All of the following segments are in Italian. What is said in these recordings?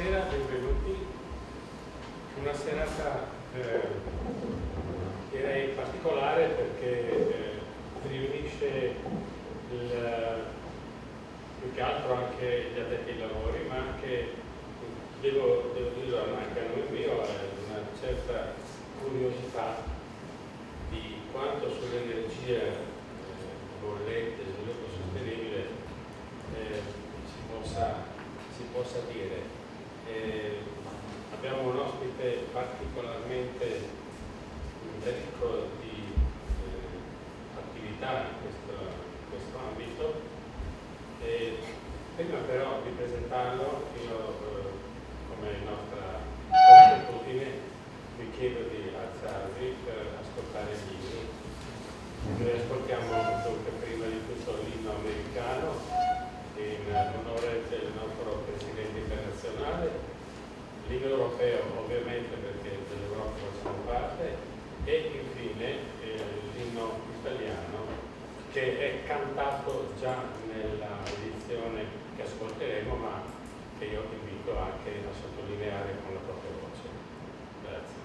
Buonasera, benvenuti. Una serata direi particolare perché riunisce più che altro anche gli addetti ai lavori, ma anche, devo dirlo anche a nome mio, una certa curiosità di quanto sull'energia bollente e sviluppo sostenibile si possa dire. Abbiamo un ospite particolarmente ricco di attività in questo ambito. Prima però di presentarlo, io come nostra consuetudine vi chiedo di alzarvi per ascoltare il libro. Noi ascoltiamo dunque prima di tutto l'inno americano in onore del nostro Presidente internazionale, l'inno europeo ovviamente perché dell'Europa facciamo parte, e infine l'inno italiano che è cantato già nella edizione che ascolteremo, ma che io invito anche a sottolineare con la propria voce. Grazie.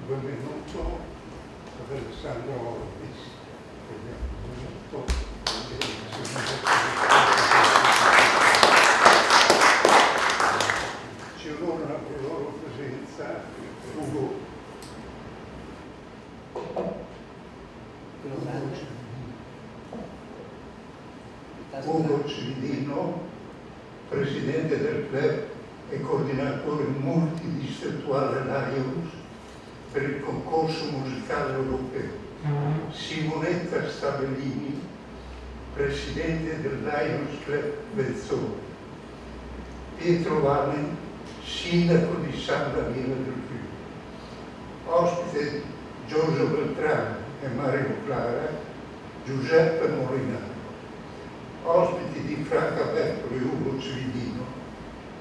benvenuto ad Alessandro Orbis. Ci onora la loro presenza. Ugo Cividino, presidente del club e coordinatore multidistrettuale Lions per il concorso musicale europeo. Simonetta Stabellini, presidente del Lions Club Vezzone. Pietro Valen, sindaco di San Damiano del Fiume. Ospite Giorgio Beltrame e Mario Clara, Giuseppe Molinaro. Ospiti di Franca Bertolo e Ugo Cividino,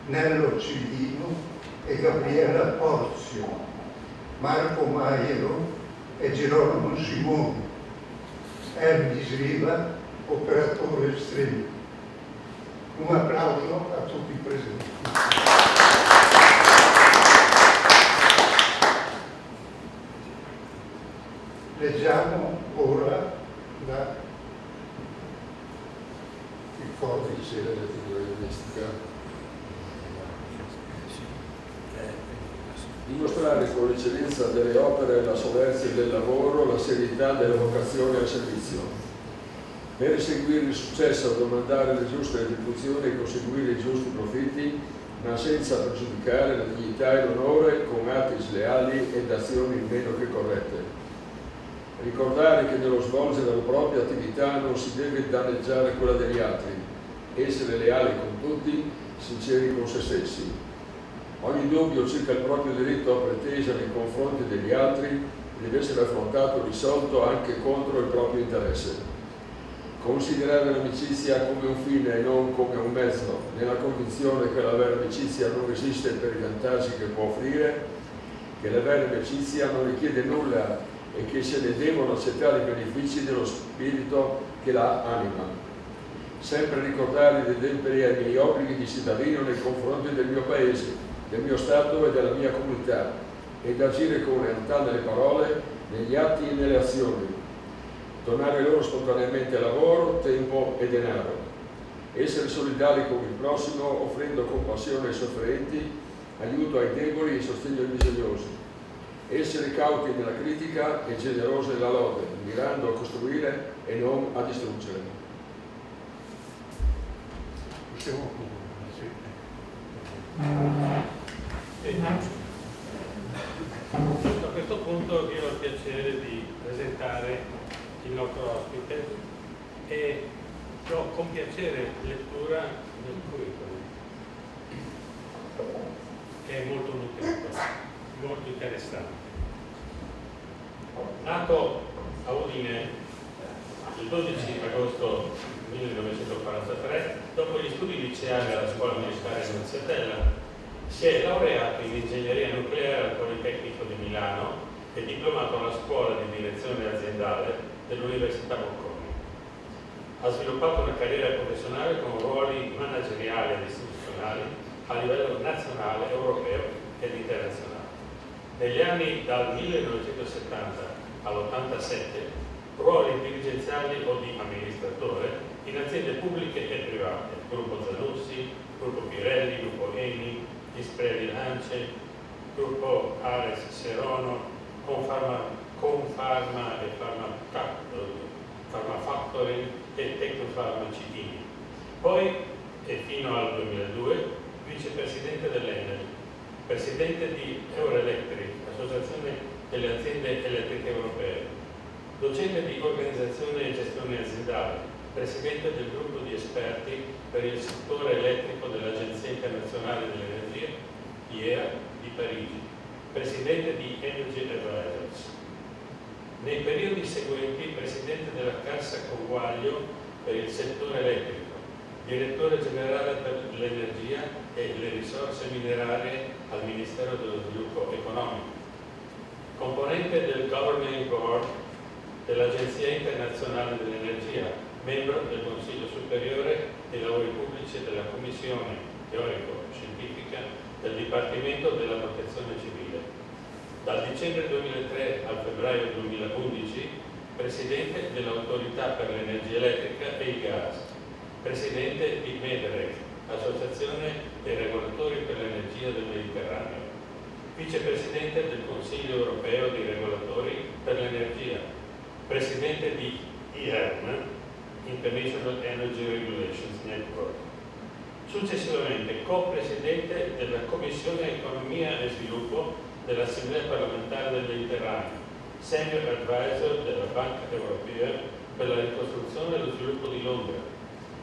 Nello Cividino e Gabriella Porzio, Marco Maiero e Gerolamo Simoni, Elvis Riva, operatore streaming. Un applauso a tutti i presenti. Leggiamo ora il codice dell'etica. Dimostrare con l'eccellenza delle opere, la solerzia del lavoro, la serietà della vocazione al servizio. Per eseguire il successo, domandare le giuste retribuzioni e conseguire i giusti profitti, ma senza pregiudicare la dignità e l'onore con atti sleali ed azioni meno che corrette. Ricordare che nello svolgere la propria attività non si deve danneggiare quella degli altri, essere leali con tutti, sinceri con se stessi. Ogni dubbio circa il proprio diritto a pretesa nei confronti degli altri deve essere affrontato e risolto anche contro il proprio interesse. Considerare l'amicizia come un fine e non come un mezzo, nella convinzione che la vera amicizia non esiste per i vantaggi che può offrire, che la vera amicizia non richiede nulla e che se ne devono accettare i benefici dello spirito che la anima. Sempre ricordare di adempiere ai miei obblighi di cittadino nei confronti del mio paese, del mio Stato e della mia comunità, ed agire con lealtà nelle parole, negli atti e nelle azioni. Donare loro spontaneamente lavoro, tempo e denaro. Essere solidali con il prossimo, offrendo compassione ai sofferenti, aiuto ai deboli e sostegno ai bisognosi. Essere cauti nella critica e generosi nella lode, mirando a costruire e non a distruggere. Possiamo a questo punto io ho il piacere di presentare il nostro ospite e do con piacere lettura del curriculum, che è molto nutrito, molto interessante. Nato a Udine il 12 agosto 1943, dopo gli studi liceali alla Scuola Militare Annunziatella, si è laureato in ingegneria nucleare al Politecnico di Milano e diplomato alla Scuola di Direzione Aziendale dell'Università Bocconi. Ha sviluppato una carriera professionale con ruoli manageriali ed istituzionali a livello nazionale, europeo ed internazionale. Negli anni dal 1970 all'87, ruoli dirigenziali o di amministratore in aziende pubbliche e private, Gruppo Zanussi, Gruppo Pirelli, Gruppo Eni, Ispredi Lance, Gruppo Ares Serono, Confarma e Pharma Factory e Tecnofarma Citini. Poi, e fino al 2002, vicepresidente dell'Enel, presidente di Euroelectric, Associazione delle Aziende Elettriche Europee, docente di organizzazione e gestione aziendale, presidente del gruppo di esperti per il settore elettrico dell'Agenzia Internazionale dell'Energia, IEA, di Parigi, presidente di Energy Advisors. Nei periodi seguenti, presidente della Cassa Conguaglio per il settore elettrico, direttore generale per l'energia e le risorse minerarie al Ministero dello Sviluppo Economico, componente del Governing Board dell'Agenzia Internazionale dell'Energia, membro del Consiglio Superiore dei Lavori Pubblici e della Commissione teorico-scientifica del Dipartimento della Protezione Civile, Dal dicembre 2003 al febbraio 2011, Presidente dell'Autorità per l'Energia Elettrica e il Gas, Presidente di MEDREC, Associazione dei Regolatori per l'Energia del Mediterraneo, Vicepresidente del Consiglio Europeo dei Regolatori per l'Energia, Presidente di IERN, International Energy Regulations Network. Successivamente co-presidente della Commissione Economia e Sviluppo dell'Assemblea parlamentare del Mediterraneo, senior advisor della Banca Europea per la ricostruzione e lo sviluppo di Londra,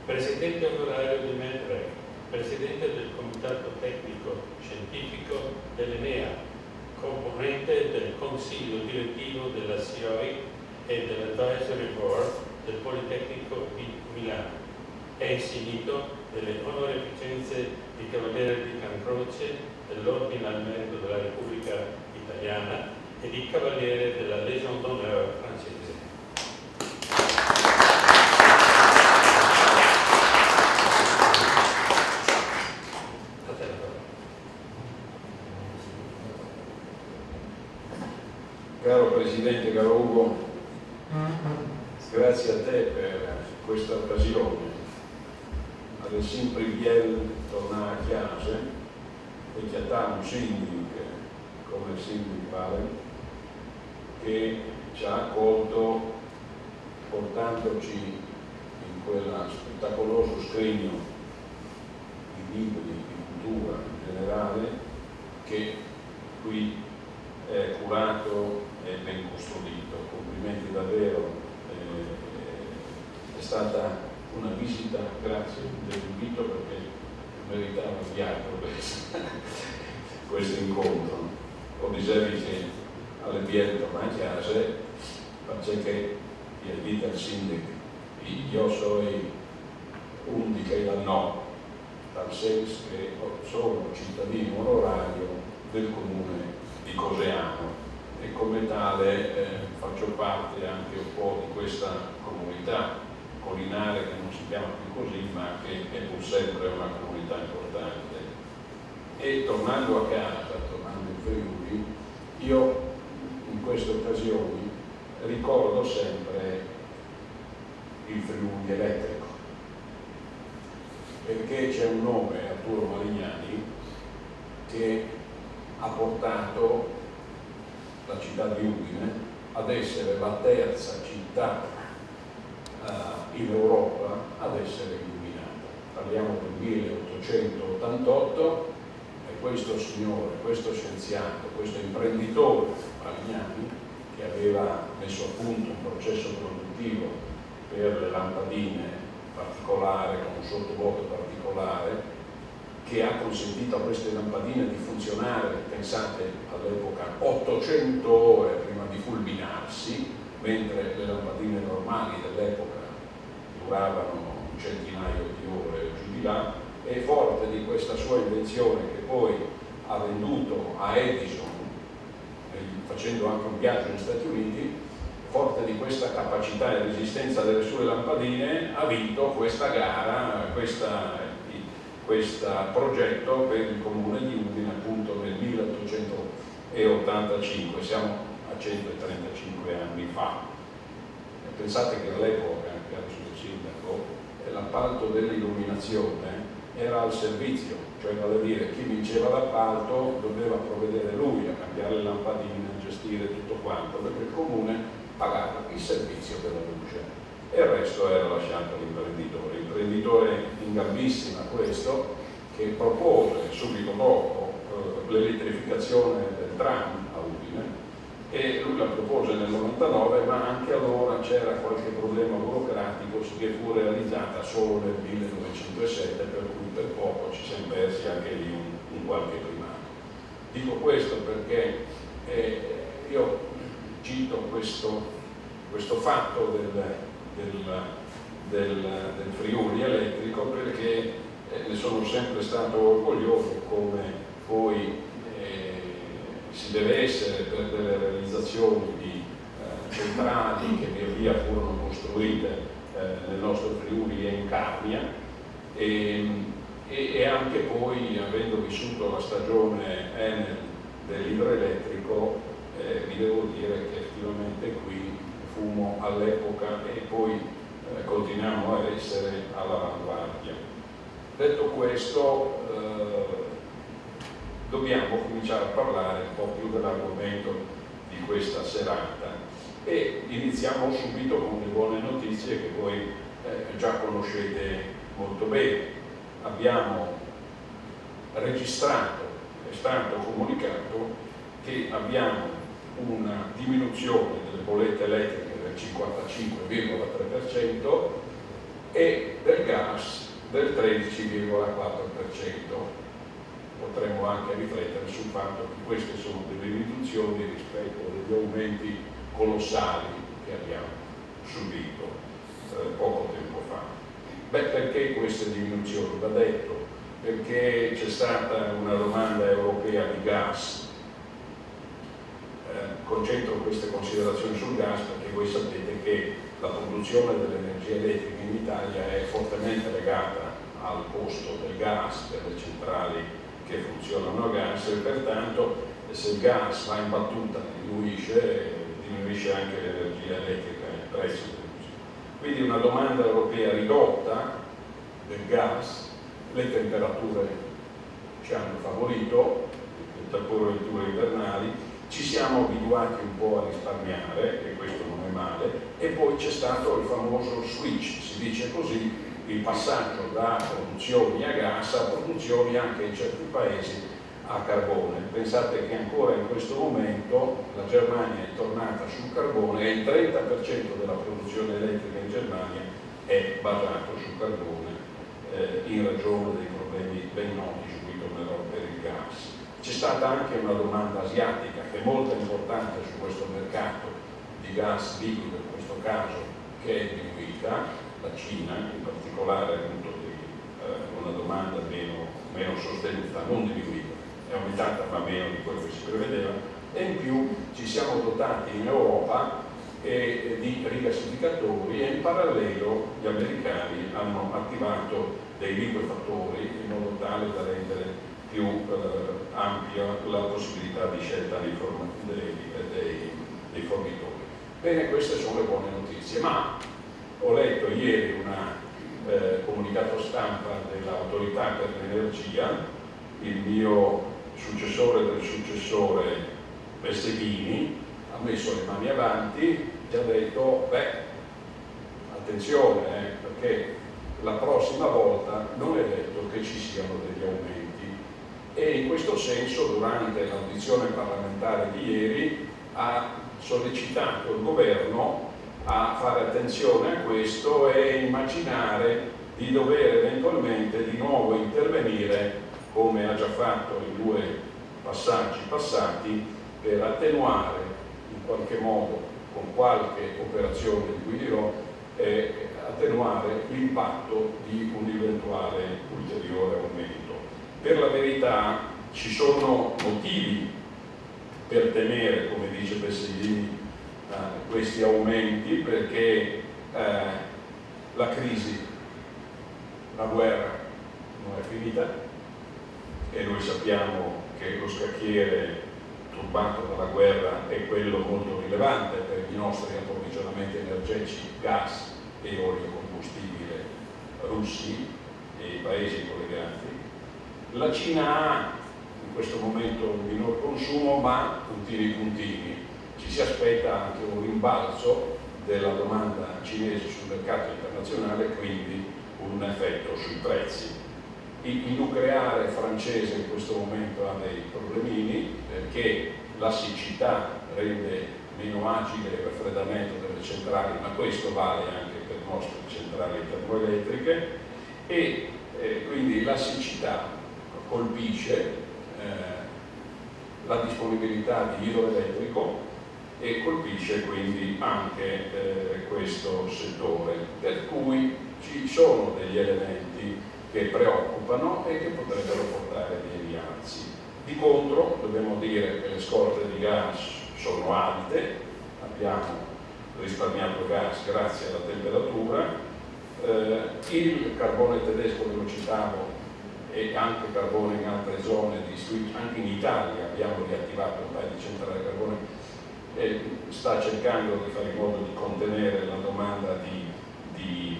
presidente onorario di MEDREC, presidente del Comitato Tecnico Scientifico dell'ENEA, componente del Consiglio Direttivo della CIOI e dell'Advisory Board del Politecnico di Milano. È insignito delle onorificenze di Cavaliere di Can Croce dell'Ordine al Merito della Repubblica Italiana e di Cavaliere della Légion d'honneur francese. Caro Presidente, caro Ugo, grazie a te per questa occasione. Ad sempre bien tornare a casa e chiattare un sindaco come il sindaco Vale che ci ha accolto portandoci in quel spettacoloso scrigno di libri, di cultura in generale che qui è curato e ben costruito. Complimenti davvero, è stata una visita, grazie dell'invito perché meritava di altro questo incontro. Ho dicevi che alle biere tornare a casa perché gli invita il sindaco, io sono un di che dal no, dal senso che sono cittadino onorario del comune di Coseano e come tale faccio parte anche un po' di questa comunità collinare che non si chiama più così ma che è pur sempre una comunità importante. E tornando a casa, tornando in Friuli, io in queste occasioni ricordo sempre il Friuli elettrico, perché c'è un nome, Arturo Marignani, che ha portato la città di Udine ad essere la terza città in Europa ad essere illuminata. Parliamo del 1888 e questo signore, questo scienziato, questo imprenditore Marignani, che aveva messo a punto un processo produttivo per le lampadine particolare, con un sottovuoto particolare, che ha consentito a queste lampadine di funzionare, pensate all'epoca, 800 ore prima di fulminarsi, mentre le lampadine normali dell'epoca duravano un centinaio di ore giù di là, e forte di questa sua invenzione che poi ha venduto a Edison facendo anche un viaggio negli Stati Uniti, forte di questa capacità e resistenza delle sue lampadine, ha vinto questa gara, questo progetto per il comune di Udine appunto nel 1885, siamo a 135 anni fa. E pensate che all'epoca, anche al suo sindaco, l'appalto dell'illuminazione era al servizio, cioè vale a dire chi vinceva l'appalto doveva provvedere lui a cambiare le lampadine, a gestire tutto quanto, perché il comune pagava il servizio della luce e il resto era lasciato all'imprenditore. Imprenditore in gambissima questo, che propose subito dopo l'elettrificazione del tram a Udine, e lui la propose nel 99, ma anche allora c'era qualche problema burocratico che fu realizzata solo nel 1907, per cui per poco ci siamo persi anche lì un qualche primato. Dico questo perché io cito questo fatto del Friuli elettrico perché ne sono sempre stato orgoglioso, come poi si deve essere per delle realizzazioni di centrali che via via furono costruite nel nostro Friuli e in Carnia, e anche poi, avendo vissuto la stagione Enel dell'idroelettrico, vi devo dire che effettivamente qui fummo all'epoca e poi continuiamo a essere all'avanguardia. Detto questo, dobbiamo cominciare a parlare un po' più dell'argomento di questa serata e iniziamo subito con le buone notizie che voi già conoscete molto bene. Abbiamo registrato, è stato comunicato che abbiamo una diminuzione delle bollette elettriche del 55,3% e del gas del 13,4%. Potremmo anche riflettere sul fatto che queste sono delle riduzioni rispetto agli aumenti colossali che abbiamo subito poco tempo fa. Perché queste diminuzioni? Va detto, perché c'è stata una domanda europea di gas. Concentro queste considerazioni sul gas perché voi sapete che la produzione dell'energia elettrica in Italia è fortemente legata al costo del gas per le centrali che funzionano a gas e pertanto se il gas va in battuta diminuisce anche l'energia elettrica e il prezzo. Quindi una domanda europea ridotta del gas, le temperature ci hanno favorito, le temperature invernali, ci siamo abituati un po' a risparmiare e questo non è male, e poi c'è stato il famoso switch, si dice così, il passaggio da produzioni a gas a produzioni anche in certi paesi a carbone. Pensate che ancora in questo momento la Germania è tornata sul carbone e il 30% della produzione elettrica in Germania è basato sul carbone in ragione dei problemi ben noti su cui tornerò per il gas. C'è stata anche una domanda asiatica che è molto importante su questo mercato di gas liquido, in questo caso, che è diminuita. La Cina in particolare ha avuto una domanda meno sostenuta, non diminuita, è aumentata ma meno di quello che si prevedeva, e in più ci siamo dotati in Europa di rigassificatori e in parallelo gli americani hanno attivato dei liquefattori in modo tale da rendere più ampia la possibilità di scelta dei fornitori. Bene, queste sono le buone notizie, ma ho letto ieri un comunicato stampa dell'autorità per l'energia, il mio successore del successore Besseghini ha messo le mani avanti e ha detto attenzione perché la prossima volta non è detto che ci siano degli aumenti. E in questo senso durante l'audizione parlamentare di ieri ha sollecitato il governo a fare attenzione a questo e immaginare di dover eventualmente di nuovo intervenire, come ha già fatto in 2 passaggi passati, per attenuare in qualche modo, con qualche operazione di cui dirò, attenuare l'impatto di un eventuale ulteriore aumento. Per la verità ci sono motivi per temere, come dice Besseghini, questi aumenti, perché la crisi, la guerra non è finita e noi sappiamo che lo scacchiere turbato dalla guerra è quello molto rilevante per i nostri approvvigionamenti energetici, gas e oleocombustibile russi e i paesi collegati. La Cina ha in questo momento un minor consumo, ma puntini, ci si aspetta anche un rimbalzo della domanda cinese sul mercato internazionale, quindi un effetto sui prezzi. Il nucleare francese in questo momento ha dei problemini perché la siccità rende meno agile il raffreddamento delle centrali, ma questo vale anche per le nostre centrali termoelettriche, e quindi la siccità colpisce la disponibilità di idroelettrico e colpisce quindi anche questo settore, per cui ci sono degli elementi che preoccupano e che potrebbero portare dei rialzi. Di contro dobbiamo dire che le scorte di gas sono alte, abbiamo risparmiato gas grazie alla temperatura, il carbone tedesco ve lo citavo e anche carbone in altre zone, anche in Italia abbiamo riattivato un paio di centrali a carbone sta cercando di fare in modo di contenere la domanda di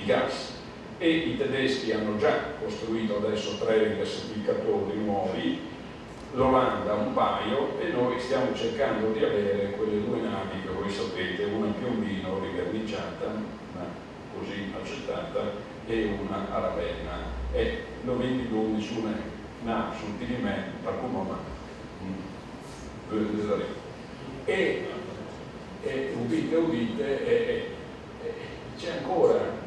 gas, e i tedeschi hanno già costruito adesso 3 rigassificatori nuovi, l'Olanda un paio, e noi stiamo cercando di avere quelle 2 navi che voi sapete, una Piombino riverniciata, ma così accettata, e una a Ravenna, e lo vedi dove su una nave sul Tilimè, per come e udite, c'è ancora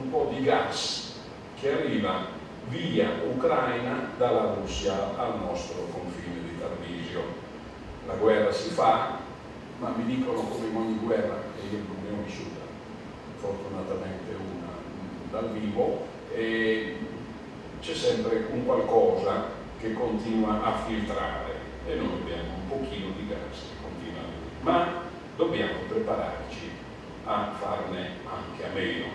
un po' di gas che arriva via Ucraina dalla Russia al nostro confine di Tarvisio. La guerra si fa, ma mi dicono come in ogni guerra, e io non ne ho vissuta fortunatamente una dal vivo, e c'è sempre un qualcosa che continua a filtrare, e noi abbiamo un pochino di gas che continua a venire, ma dobbiamo prepararci a farne anche a meno,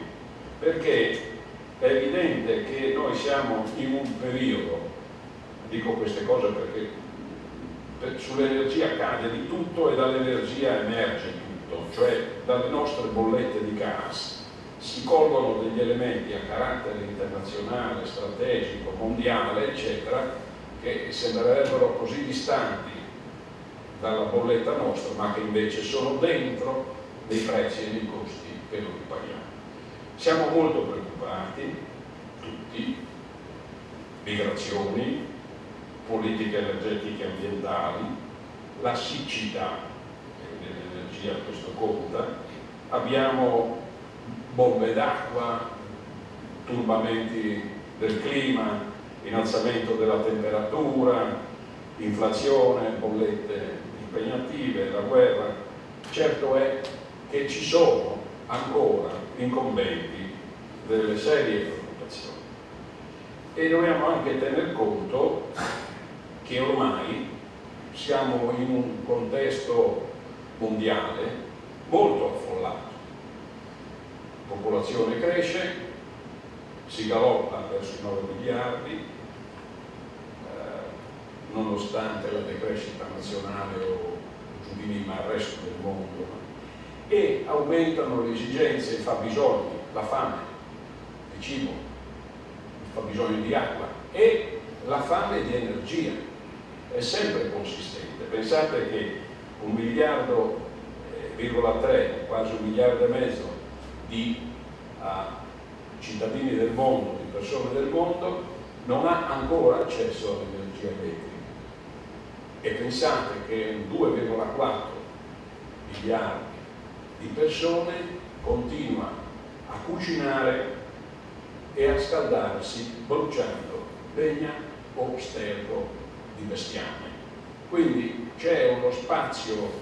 perché è evidente che noi siamo in un periodo, dico queste cose perché sull'energia cade di tutto e dall'energia emerge tutto, cioè dalle nostre bollette di gas si colgono degli elementi a carattere internazionale, strategico, mondiale, eccetera, che sembrerebbero così distanti dalla bolletta nostra, ma che invece sono dentro dei prezzi e dei costi che noi paghiamo. Siamo molto preoccupati, tutti, migrazioni, politiche energetiche ambientali, la siccità dell'energia, questo conta, abbiamo bombe d'acqua, turbamenti del clima, innalzamento della temperatura, inflazione, bollette impegnative, la guerra. Certo è che ci sono ancora incombenti delle serie preoccupazioni, e dobbiamo anche tener conto che ormai siamo in un contesto mondiale molto affollato. La popolazione cresce, si galoppa verso i 9 miliardi, nonostante la decrescita nazionale o giù di lì, ma il resto del mondo, e aumentano le esigenze, i fabbisogni, la fame di cibo, il fabbisogno di acqua e la fame di energia è sempre consistente. Pensate che 1,3 miliardi, quasi 1,5 miliardi di cittadini del mondo, di persone del mondo, non ha ancora accesso all'energia elettrica, e pensate che 2,4 miliardi di persone continua a cucinare e a scaldarsi bruciando legna o sterco di bestiame. Quindi c'è uno spazio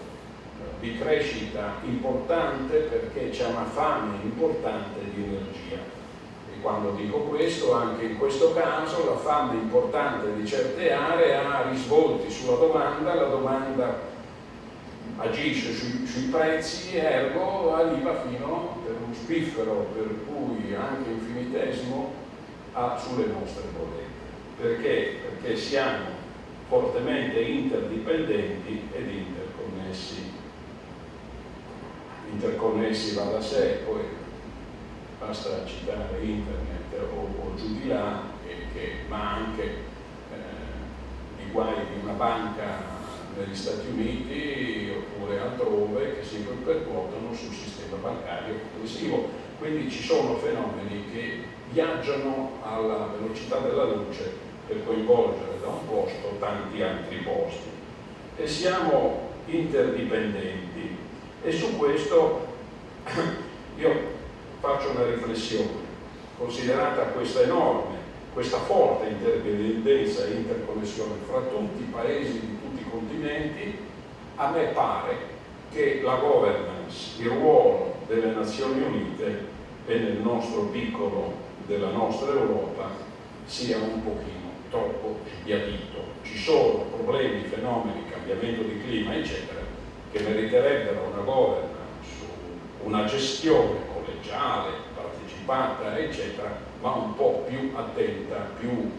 di crescita importante, perché c'è una fame importante di energia, e quando dico questo, anche in questo caso la fame importante di certe aree ha risvolti sulla domanda, la domanda agisce sui prezzi, ergo arriva fino per un spiffero, per cui anche infinitesimo, sulle nostre bollette. Perché siamo fortemente interdipendenti ed interconnessi va da sé, poi basta citare internet o giù di là, ma anche i guai di una banca negli Stati Uniti oppure altrove che si ripercuotono sul sistema bancario complessivo. Quindi ci sono fenomeni che viaggiano alla velocità della luce per coinvolgere da un posto tanti altri posti, e siamo interdipendenti. E su questo io faccio una riflessione. Considerata questa forte interdipendenza e interconnessione fra tutti i paesi di tutti i continenti, a me pare che la governance, il ruolo delle Nazioni Unite e nel nostro piccolo della nostra Europa sia un pochino troppo sbiadito. Ci sono problemi, fenomeni, cambiamento di clima, eccetera, che meriterebbero una governance, una gestione collegiale, partecipata, eccetera, ma un po' più attenta, più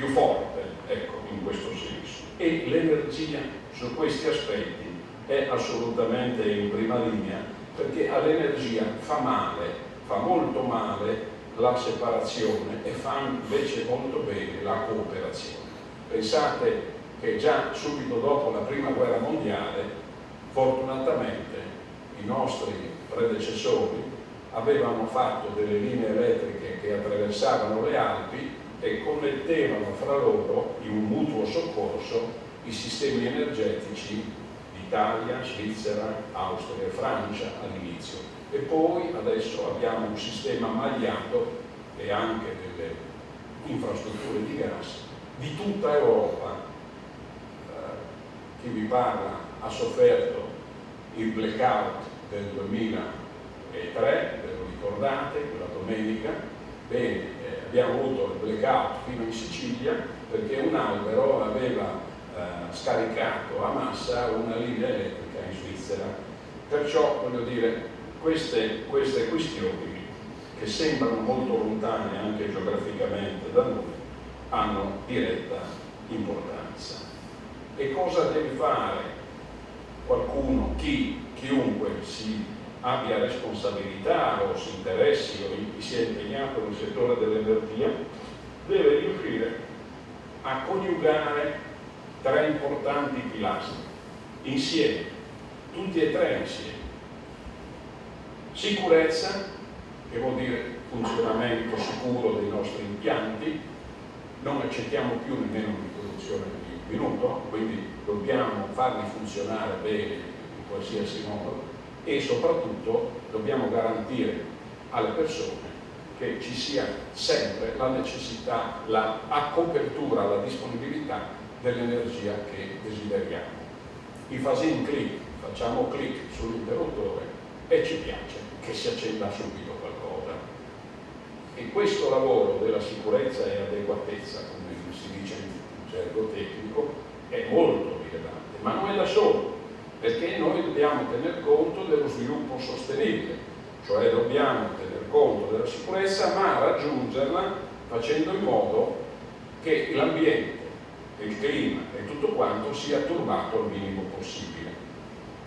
forte, ecco, in questo senso. e l'energia su questi aspetti è assolutamente in prima linea, perché all'energia fa male, fa molto male la separazione e fa invece molto bene la cooperazione. Pensate che già subito dopo la prima guerra mondiale, fortunatamente i nostri predecessori avevano fatto delle linee elettriche che attraversavano le Alpi e connettevano fra loro in un mutuo soccorso i sistemi energetici d'Italia, Svizzera, Austria e Francia all'inizio, e poi adesso abbiamo un sistema magliato e anche delle infrastrutture di gas di tutta Europa. Chi vi parla ha sofferto il blackout del 2003, ve lo ricordate, quella domenica? Bene, abbiamo avuto il blackout fino in Sicilia perché un albero aveva scaricato a massa una linea elettrica in Svizzera. Perciò, voglio dire, queste questioni che sembrano molto lontane anche geograficamente da noi hanno diretta importanza. E cosa deve fare qualcuno, chiunque si abbia responsabilità o si interessi o sia impegnato nel settore dell'energia? Deve riuscire a coniugare tre importanti pilastri insieme, tutti e tre insieme. Sicurezza, che vuol dire funzionamento sicuro dei nostri impianti, non accettiamo più nemmeno un'interruzione di un minuto, quindi dobbiamo farli funzionare bene in qualsiasi modo, e soprattutto dobbiamo garantire alle persone che ci sia sempre la necessità, a copertura, la disponibilità dell'energia che desideriamo. I fasin click, facciamo click sull'interruttore e ci piace che si accenda subito qualcosa. E questo lavoro della sicurezza e adeguatezza, come si dice in gergo tecnico, è molto rilevante, ma non è da solo, perché noi dobbiamo tener conto dello sviluppo sostenibile, cioè dobbiamo tener conto della sicurezza, ma raggiungerla facendo in modo che l'ambiente, il clima e tutto quanto sia turbato al minimo possibile.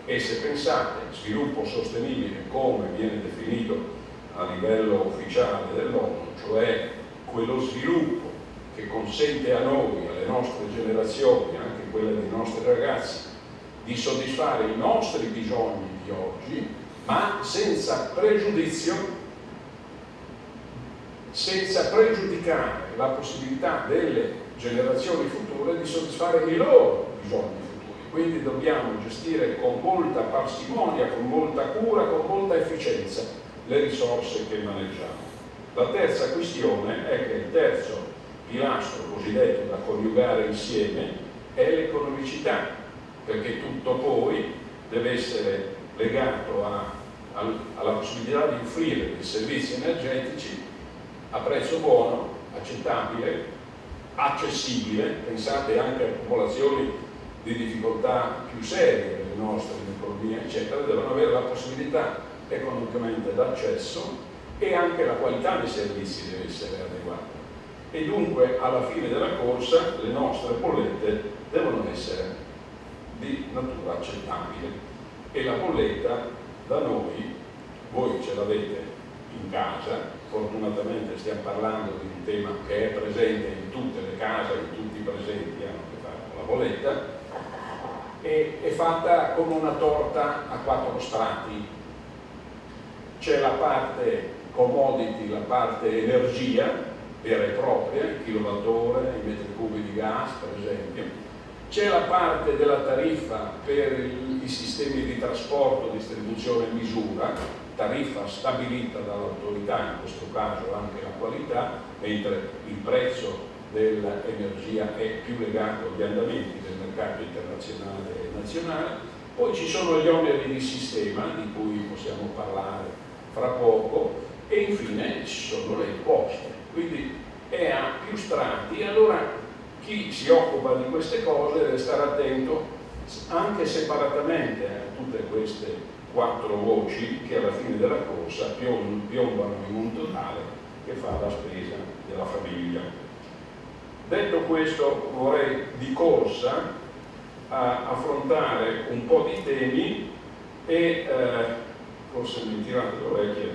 E se pensate sviluppo sostenibile come viene definito a livello ufficiale dell'ONU, cioè quello sviluppo che consente a noi, alle nostre generazioni, anche quelle dei nostri ragazzi, di soddisfare i nostri bisogni di oggi, ma senza pregiudizio, senza pregiudicare la possibilità delle generazioni future di soddisfare i loro bisogni futuri. Quindi dobbiamo gestire con molta parsimonia, con molta cura, con molta efficienza le risorse che maneggiamo. La terza questione è che il terzo pilastro cosiddetto da coniugare insieme è l'economicità, perché tutto poi deve essere legato alla possibilità di offrire dei servizi energetici a prezzo buono, accettabile, accessibile. Pensate anche a popolazioni di difficoltà più serie delle nostre, l'economia eccetera, devono avere la possibilità economicamente d'accesso, e anche la qualità dei servizi deve essere adeguata. E dunque alla fine della corsa le nostre bollette devono essere di natura accettabile, e la bolletta da noi, voi ce l'avete in casa, fortunatamente stiamo parlando di un tema che è presente in tutte le case, in tutti i presenti hanno a che fare con la bolletta, e è fatta come una torta a 4 strati. C'è la parte commodity, la parte energia vera e propria, il kilowattora, i metri cubi di gas per esempio. C'è la parte della tariffa per i sistemi di trasporto, distribuzione e misura, tariffa stabilita dall'autorità, in questo caso anche la qualità, mentre il prezzo dell'energia è più legato agli andamenti del mercato internazionale e nazionale. Poi ci sono gli oneri di sistema, di cui possiamo parlare fra poco, e infine ci sono le imposte. Quindi è a più strati. Allora chi si occupa di queste cose deve stare attento anche separatamente a tutte queste 4 voci che alla fine della corsa piombano in un totale che fa la spesa della famiglia. Detto questo, vorrei di corsa affrontare un po' di temi e forse mi tirate le orecchie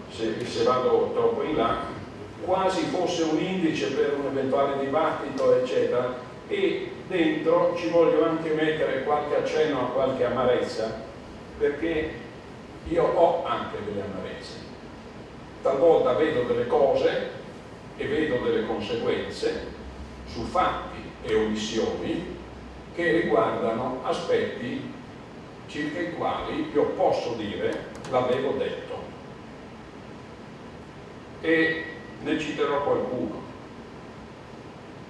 se vado troppo in là, quasi fosse un indice per un eventuale dibattito, eccetera, e dentro ci voglio anche mettere qualche accenno a qualche amarezza, perché io ho anche delle amarezze. Talvolta vedo delle cose e vedo delle conseguenze su fatti e omissioni che riguardano aspetti circa i quali io posso dire l'avevo detto, e ne citerò qualcuno.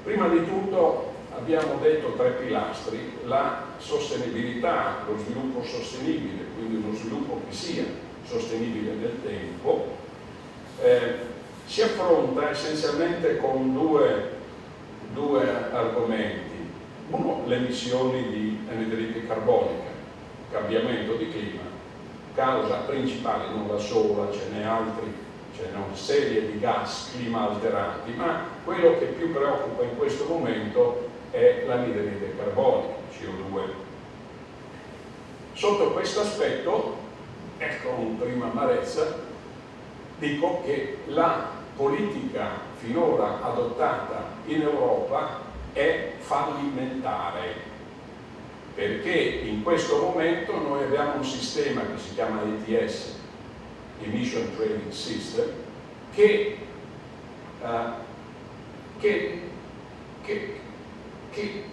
Prima di tutto abbiamo detto 3 pilastri: la sostenibilità, lo sviluppo sostenibile, quindi uno sviluppo che sia sostenibile nel tempo. Si affronta essenzialmente con due argomenti. Uno, le emissioni di anidride carbonica, cambiamento di clima, causa principale, non la sola, ce n'è altri, c'è una serie di gas clima alteranti, ma quello che più preoccupa in questo momento è l'anidride carbonica, CO2. Sotto questo aspetto, ecco una prima amarezza, dico che la politica finora adottata in Europa è fallimentare, perché in questo momento noi abbiamo un sistema che si chiama ETS, Emission Trading System, che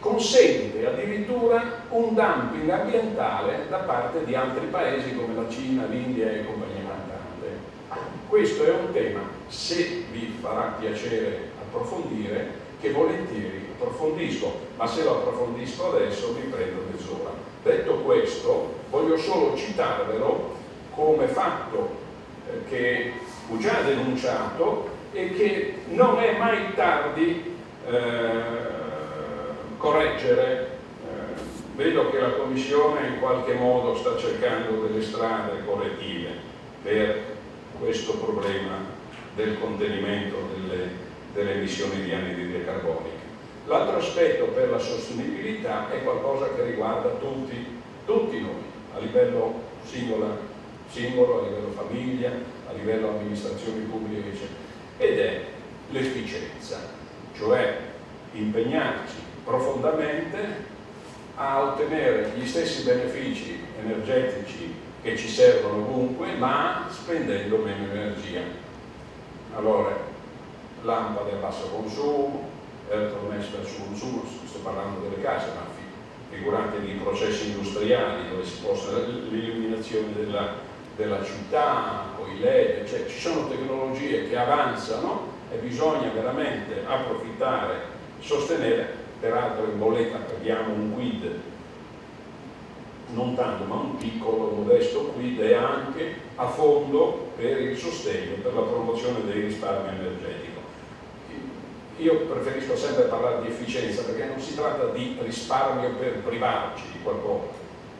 consente addirittura un dumping ambientale da parte di altri paesi come la Cina, l'India e compagnia cantante. Questo è un tema, se vi farà piacere approfondire, che volentieri approfondisco, ma se lo approfondisco adesso vi prendo mezz'ora. Detto questo, voglio solo citarvelo come fatto che ho già denunciato e che non è mai tardi correggere. Vedo che la Commissione in qualche modo sta cercando delle strade correttive per questo problema del contenimento delle emissioni di anidride carbonica. L'altro aspetto per la sostenibilità è qualcosa che riguarda tutti noi, a livello singolo, a livello famiglia, a livello amministrazioni pubbliche, eccetera, ed è l'efficienza, cioè impegnarci profondamente a ottenere gli stessi benefici energetici che ci servono ovunque, ma spendendo meno energia. Allora, lampade a basso consumo, elettrodomestici a basso consumo, sto parlando delle case, ma figuratevi i processi industriali dove si possa l'illuminazione della città, poi LED, cioè ci sono tecnologie che avanzano e bisogna veramente approfittare, sostenere. Peraltro in bolletta paghiamo un quid, non tanto, ma un piccolo, modesto quid, e anche a fondo per il sostegno, per la promozione del risparmio energetico. Io preferisco sempre parlare di efficienza, perché non si tratta di risparmio per privarci di qualcosa,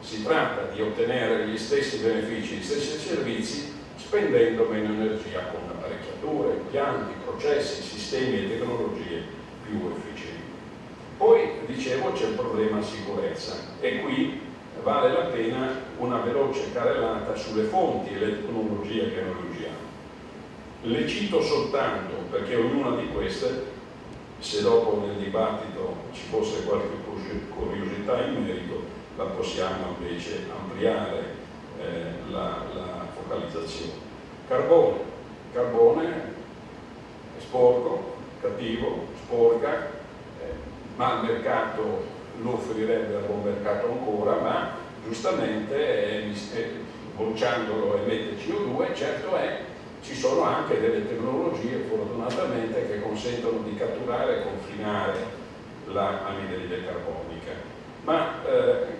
si tratta di ottenere gli stessi benefici, gli stessi servizi, spendendo meno energia con apparecchiature, impianti, processi, sistemi e tecnologie più efficienti. Poi, dicevo, c'è il problema sicurezza, e qui vale la pena una veloce carrellata sulle fonti e le tecnologie che noi usiamo. Le cito soltanto perché ognuna di queste, se dopo nel dibattito ci fosse qualche curiosità in merito, la possiamo invece ampliare la focalizzazione. Carbone è sporco, cattivo, sporca, ma il mercato lo offrirebbe al buon mercato ancora, ma giustamente bruciandolo emette CO2. Certo è, ci sono anche delle tecnologie fortunatamente che consentono di catturare e confinare l'anidride carbonica, ma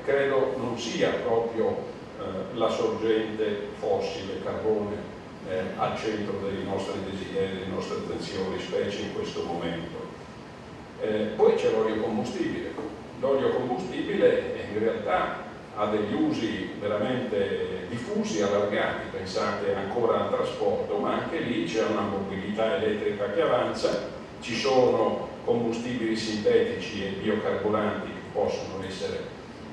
credo non sia proprio la sorgente fossile, carbone, al centro dei nostri desideri, delle nostre attenzioni, specie in questo momento. Poi c'è l'olio combustibile. L'olio combustibile in realtà ha degli usi veramente diffusi, allargati. Pensate ancora al trasporto, ma anche lì c'è una mobilità elettrica che avanza, ci sono combustibili sintetici e biocarburanti che possono essere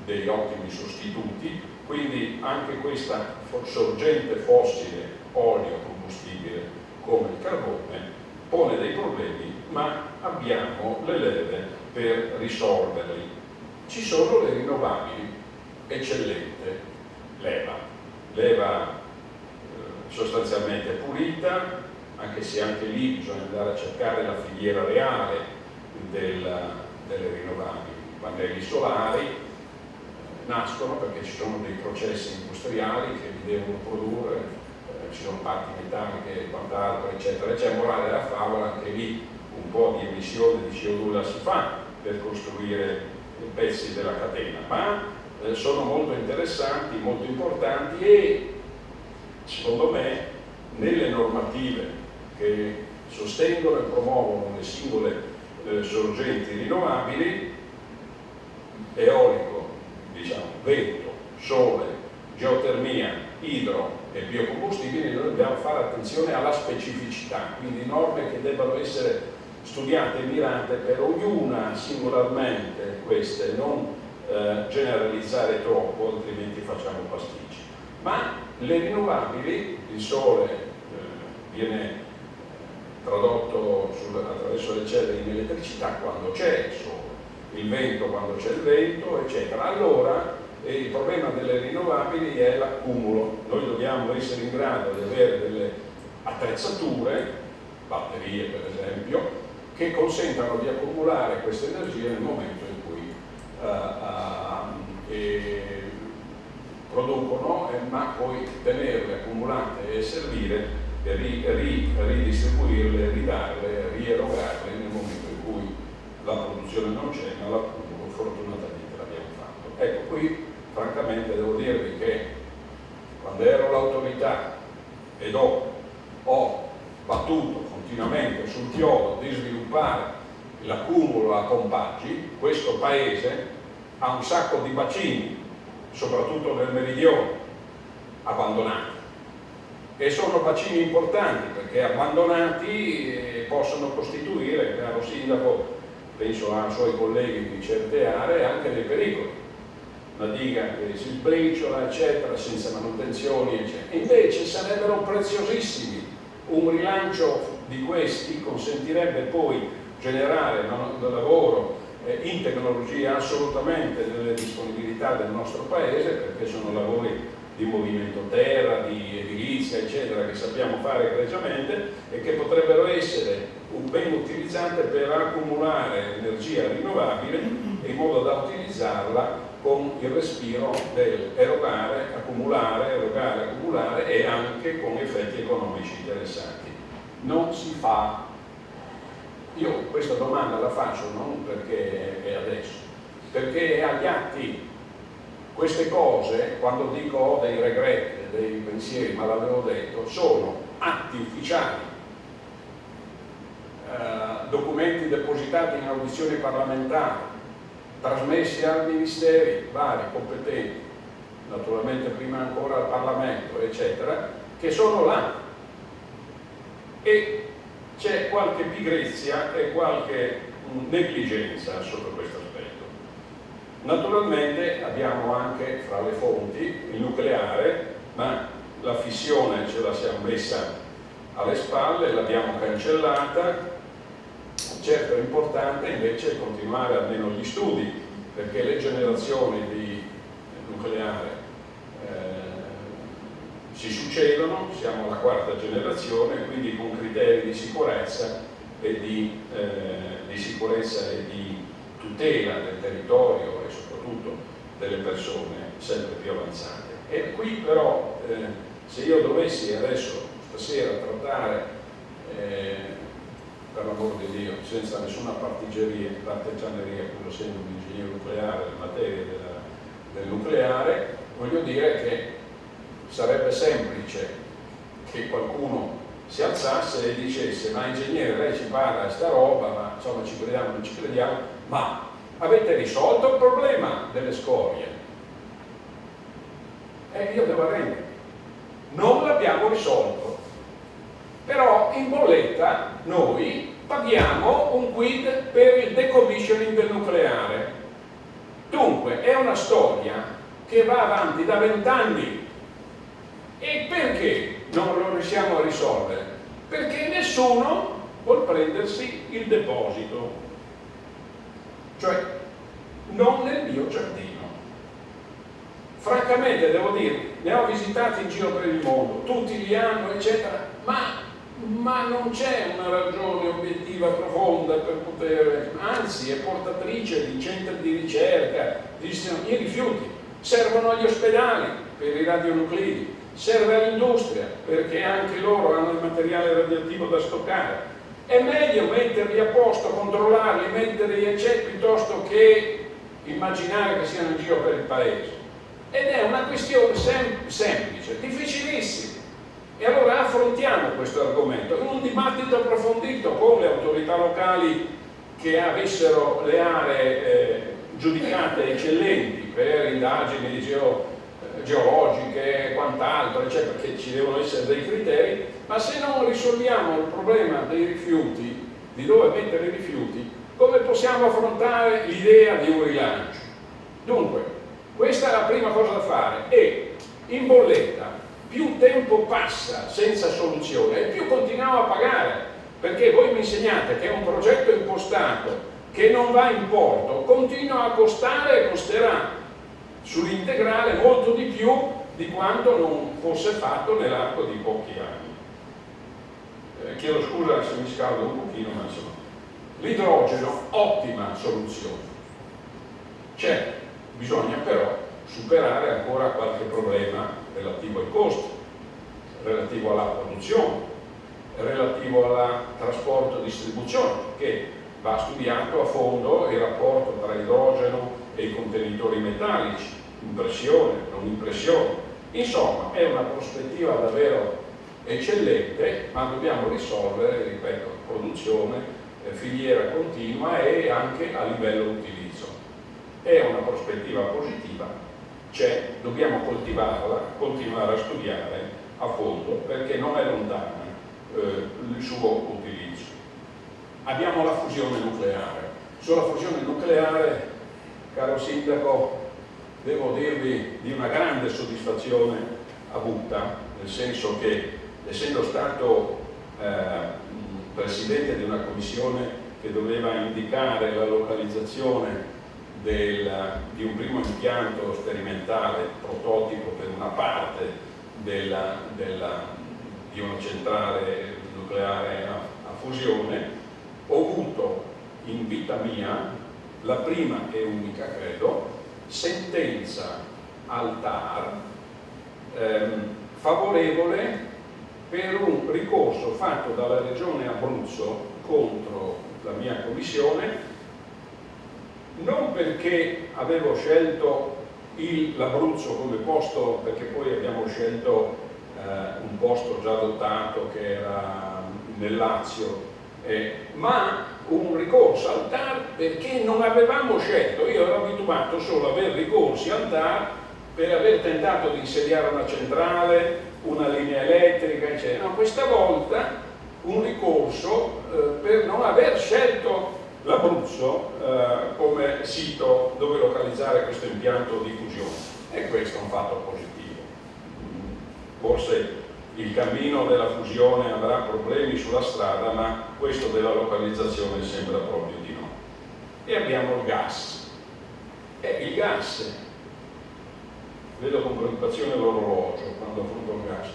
degli ottimi sostituti, quindi anche questa sorgente fossile, olio combustibile come il carbone, pone dei problemi, ma abbiamo le leve per risolverli. Ci sono le rinnovabili, eccellente leva sostanzialmente pulita, anche se anche lì bisogna andare a cercare la filiera reale delle rinnovabili. I pannelli solari nascono perché ci sono dei processi industriali che li devono produrre, ci sono parti metalliche e quant'altro, eccetera. C'è morale della favola, anche lì un po' di emissione di CO2 la si fa per costruire pezzi della catena, ma sono molto interessanti, molto importanti e secondo me nelle normative che sostengono e promuovono le singole sorgenti rinnovabili, eolico, diciamo, vento, sole, geotermia, idro e biocombustibili, noi dobbiamo fare attenzione alla specificità, quindi norme che debbano essere studiate e mirate per ognuna singolarmente, queste, non generalizzare troppo, altrimenti facciamo pasticci. Ma le rinnovabili, il sole viene tradotto attraverso le celle in elettricità quando c'è il sole, il vento quando c'è il vento, eccetera. Allora il problema delle rinnovabili è l'accumulo. Noi dobbiamo essere in grado di avere delle attrezzature, batterie per esempio, che consentano di accumulare questa energia nel momento in cui producono, ma poi tenerle accumulate e servire e ridistribuirle, ridarle, rierogarle nel momento in cui la produzione non c'è, ma l'accumulo fortunatamente l'abbiamo fatto. Ecco, qui francamente devo dirvi che quando ero l'autorità e dopo ho battuto continuamente sul chiodo di sviluppare l'accumulo a pompaggi, questo paese ha un sacco di bacini, soprattutto nel meridione, abbandonati. E sono bacini importanti perché abbandonati possono costituire, caro sindaco, penso ai suoi colleghi di certe aree, anche dei pericoli. Una diga che si sbriciola, eccetera, senza manutenzioni, eccetera. Invece sarebbero preziosissimi. Un rilancio di questi consentirebbe poi generare lavoro in tecnologia assolutamente nelle disponibilità del nostro paese, perché sono lavori di movimento terra, di edilizia, eccetera, che sappiamo fare egregiamente e che potrebbero essere ben utilizzate per accumulare energia rinnovabile in modo da utilizzarla con il respiro del erogare, accumulare, erogare, accumulare e anche con effetti economici interessanti. Non si fa. Io questa domanda la faccio non perché è adesso, perché è agli atti. Queste cose, quando dico ho dei regretti, dei pensieri, ma l'avevo detto, sono atti ufficiali, documenti depositati in audizioni parlamentari, trasmessi ai ministeri vari, competenti, naturalmente prima ancora al Parlamento, eccetera, che sono là. E c'è qualche pigrizia e qualche negligenza sotto questo aspetto. Naturalmente abbiamo anche fra le fonti il nucleare, ma la fissione ce la siamo messa alle spalle, l'abbiamo cancellata. Certo è importante invece continuare almeno gli studi, perché le generazioni di nucleare si succedono, siamo alla quarta generazione, quindi con criteri di sicurezza e di sicurezza e di tutela del territorio e soprattutto delle persone sempre più avanzate. E qui però se io dovessi adesso stasera trattare per l'amor di Dio, senza nessuna partigianeria, pur essendo un ingegnere nucleare in materia del nucleare, voglio dire che sarebbe semplice che qualcuno si alzasse e dicesse: ma ingegnere, lei ci parla di sta roba, ma insomma ci crediamo, non ci crediamo, ma avete risolto il problema delle scorie? E io devo arrendermi, non l'abbiamo risolto, però in bolletta noi paghiamo un quid per il decommissioning del nucleare. Dunque è una storia che va avanti da 20 anni. E perché non lo riusciamo a risolvere? Perché nessuno vuol prendersi il deposito, cioè non nel mio giardino. Francamente devo dire, ne ho visitati in giro per il mondo, tutti li hanno, eccetera, ma non c'è una ragione obiettiva profonda per poter, anzi è portatrice di centri di ricerca, i rifiuti servono agli ospedali per i radionuclidi, serve all'industria perché anche loro hanno il materiale radioattivo da stoccare. È meglio metterli a posto, controllarli, metterli eccetera, piuttosto che immaginare che siano in giro per il paese. Ed è una questione semplice, difficilissima. E allora affrontiamo questo argomento in un dibattito approfondito con le autorità locali che avessero le aree giudicate eccellenti per indagini geologiche e quant'altro, eccetera, perché ci devono essere dei criteri, ma se non risolviamo il problema dei rifiuti, di dove mettere i rifiuti, come possiamo affrontare l'idea di un rilancio? Dunque, questa è la prima cosa da fare e in bolletta più tempo passa senza soluzione e più continuiamo a pagare, perché voi mi insegnate che un progetto impostato che non va in porto continua a costare e costerà sull'integrale molto di più di quanto non fosse fatto nell'arco di pochi anni. Chiedo scusa se mi scaldo un pochino, ma insomma. L'idrogeno, ottima soluzione. Certo, bisogna però superare ancora qualche problema relativo ai costi, relativo alla produzione, relativo al trasporto e distribuzione, che va studiato a fondo il rapporto tra idrogeno e i contenitori metallici, impressione, non impressione. Insomma, è una prospettiva davvero eccellente, ma dobbiamo risolvere, ripeto, produzione, filiera continua e anche a livello utilizzo. È una prospettiva positiva, c'è, dobbiamo coltivarla, continuare a studiare a fondo perché non è lontana il suo utilizzo. Abbiamo la fusione nucleare. Sulla fusione nucleare, caro Sindaco, devo dirvi di una grande soddisfazione avuta, nel senso che essendo stato presidente di una commissione che doveva indicare la localizzazione di un primo impianto sperimentale, prototipo per una parte di una centrale nucleare a fusione, ho avuto in vita mia la prima e unica, credo, sentenza al TAR favorevole per un ricorso fatto dalla Regione Abruzzo contro la mia commissione, non perché avevo scelto l'Abruzzo come posto, perché poi abbiamo scelto un posto già dotato che era nel Lazio, ma un ricorso al TAR perché non avevamo scelto. Io ero abituato solo a avere ricorsi al TAR per aver tentato di insediare una centrale, una linea elettrica, eccetera. No, questa volta un ricorso per non aver scelto l'Abruzzo come sito dove localizzare questo impianto di fusione, e questo è un fatto positivo. Forse il cammino della fusione avrà problemi sulla strada, ma questo della localizzazione sembra proprio di no. E abbiamo il gas. Il gas, vedo con preoccupazione l'orologio quando affronto il gas,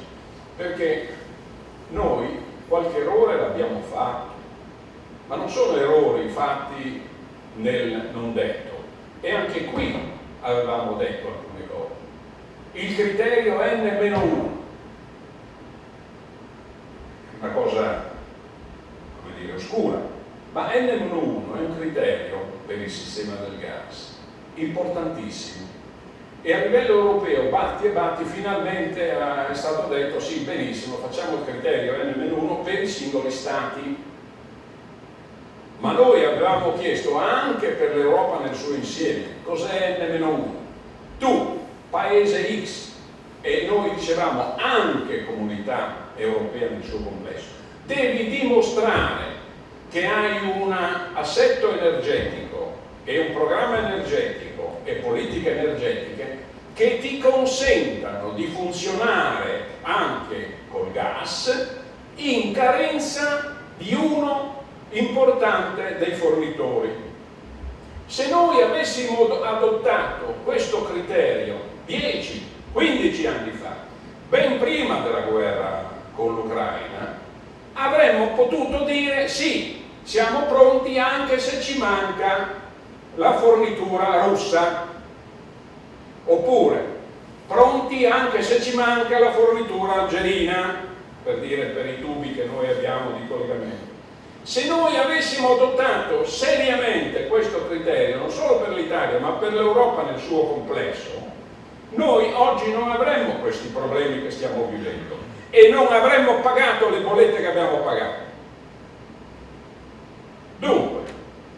perché noi qualche errore l'abbiamo fatto, ma non sono errori fatti nel non detto, e anche qui avevamo detto alcune cose. Il criterio N-1, una cosa, come dire, oscura, ma N-1 è un criterio per il sistema del gas importantissimo, e a livello europeo, batti e batti, finalmente è stato detto sì, benissimo, facciamo il criterio N-1 per i singoli stati. Ma noi avevamo chiesto anche per l'Europa nel suo insieme cos'è N-1. Tu, paese X, e noi dicevamo anche comunità europea nel suo complesso, devi dimostrare che hai un assetto energetico e un programma energetico e politiche energetiche che ti consentano di funzionare anche col gas in carenza di uno importante dei fornitori. Se noi avessimo adottato questo criterio 10-15 anni fa, ben prima della guerra con l'Ucraina, avremmo potuto dire sì, siamo pronti anche se ci manca la fornitura russa, oppure pronti anche se ci manca la fornitura algerina, per dire, per i tubi che noi abbiamo di collegamento. Se noi avessimo adottato seriamente questo criterio, non solo per l'Italia ma per l'Europa nel suo complesso, noi oggi non avremmo questi problemi che stiamo vivendo e non avremmo pagato le bollette che abbiamo pagato. Dunque,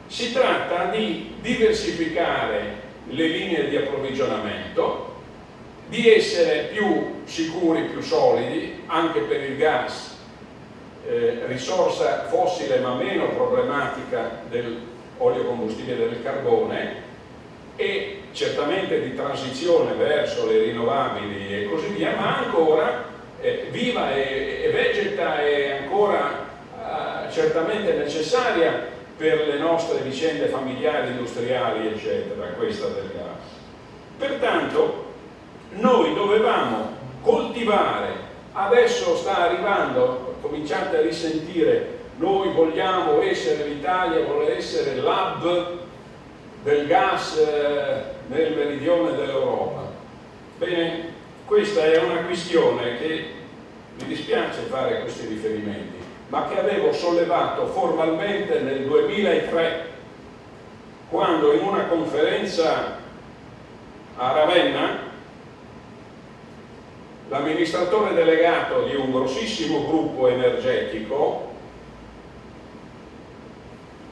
si tratta di diversificare le linee di approvvigionamento, di essere più sicuri, più solidi, anche per il gas, risorsa fossile ma meno problematica dell'olio combustibile del carbone, e certamente di transizione verso le rinnovabili e così via, ma ancora viva e vegeta e ancora certamente necessaria per le nostre vicende familiari, industriali, eccetera, questa del gas. Pertanto noi dovevamo coltivare, adesso sta arrivando, cominciate a risentire, noi vogliamo essere, l'Italia vuole essere l'hub del gas nel meridione dell'Europa. Bene, questa è una questione che mi dispiace fare questi riferimenti, ma che avevo sollevato formalmente nel 2003, quando in una conferenza a Ravenna l'amministratore delegato di un grossissimo gruppo energetico,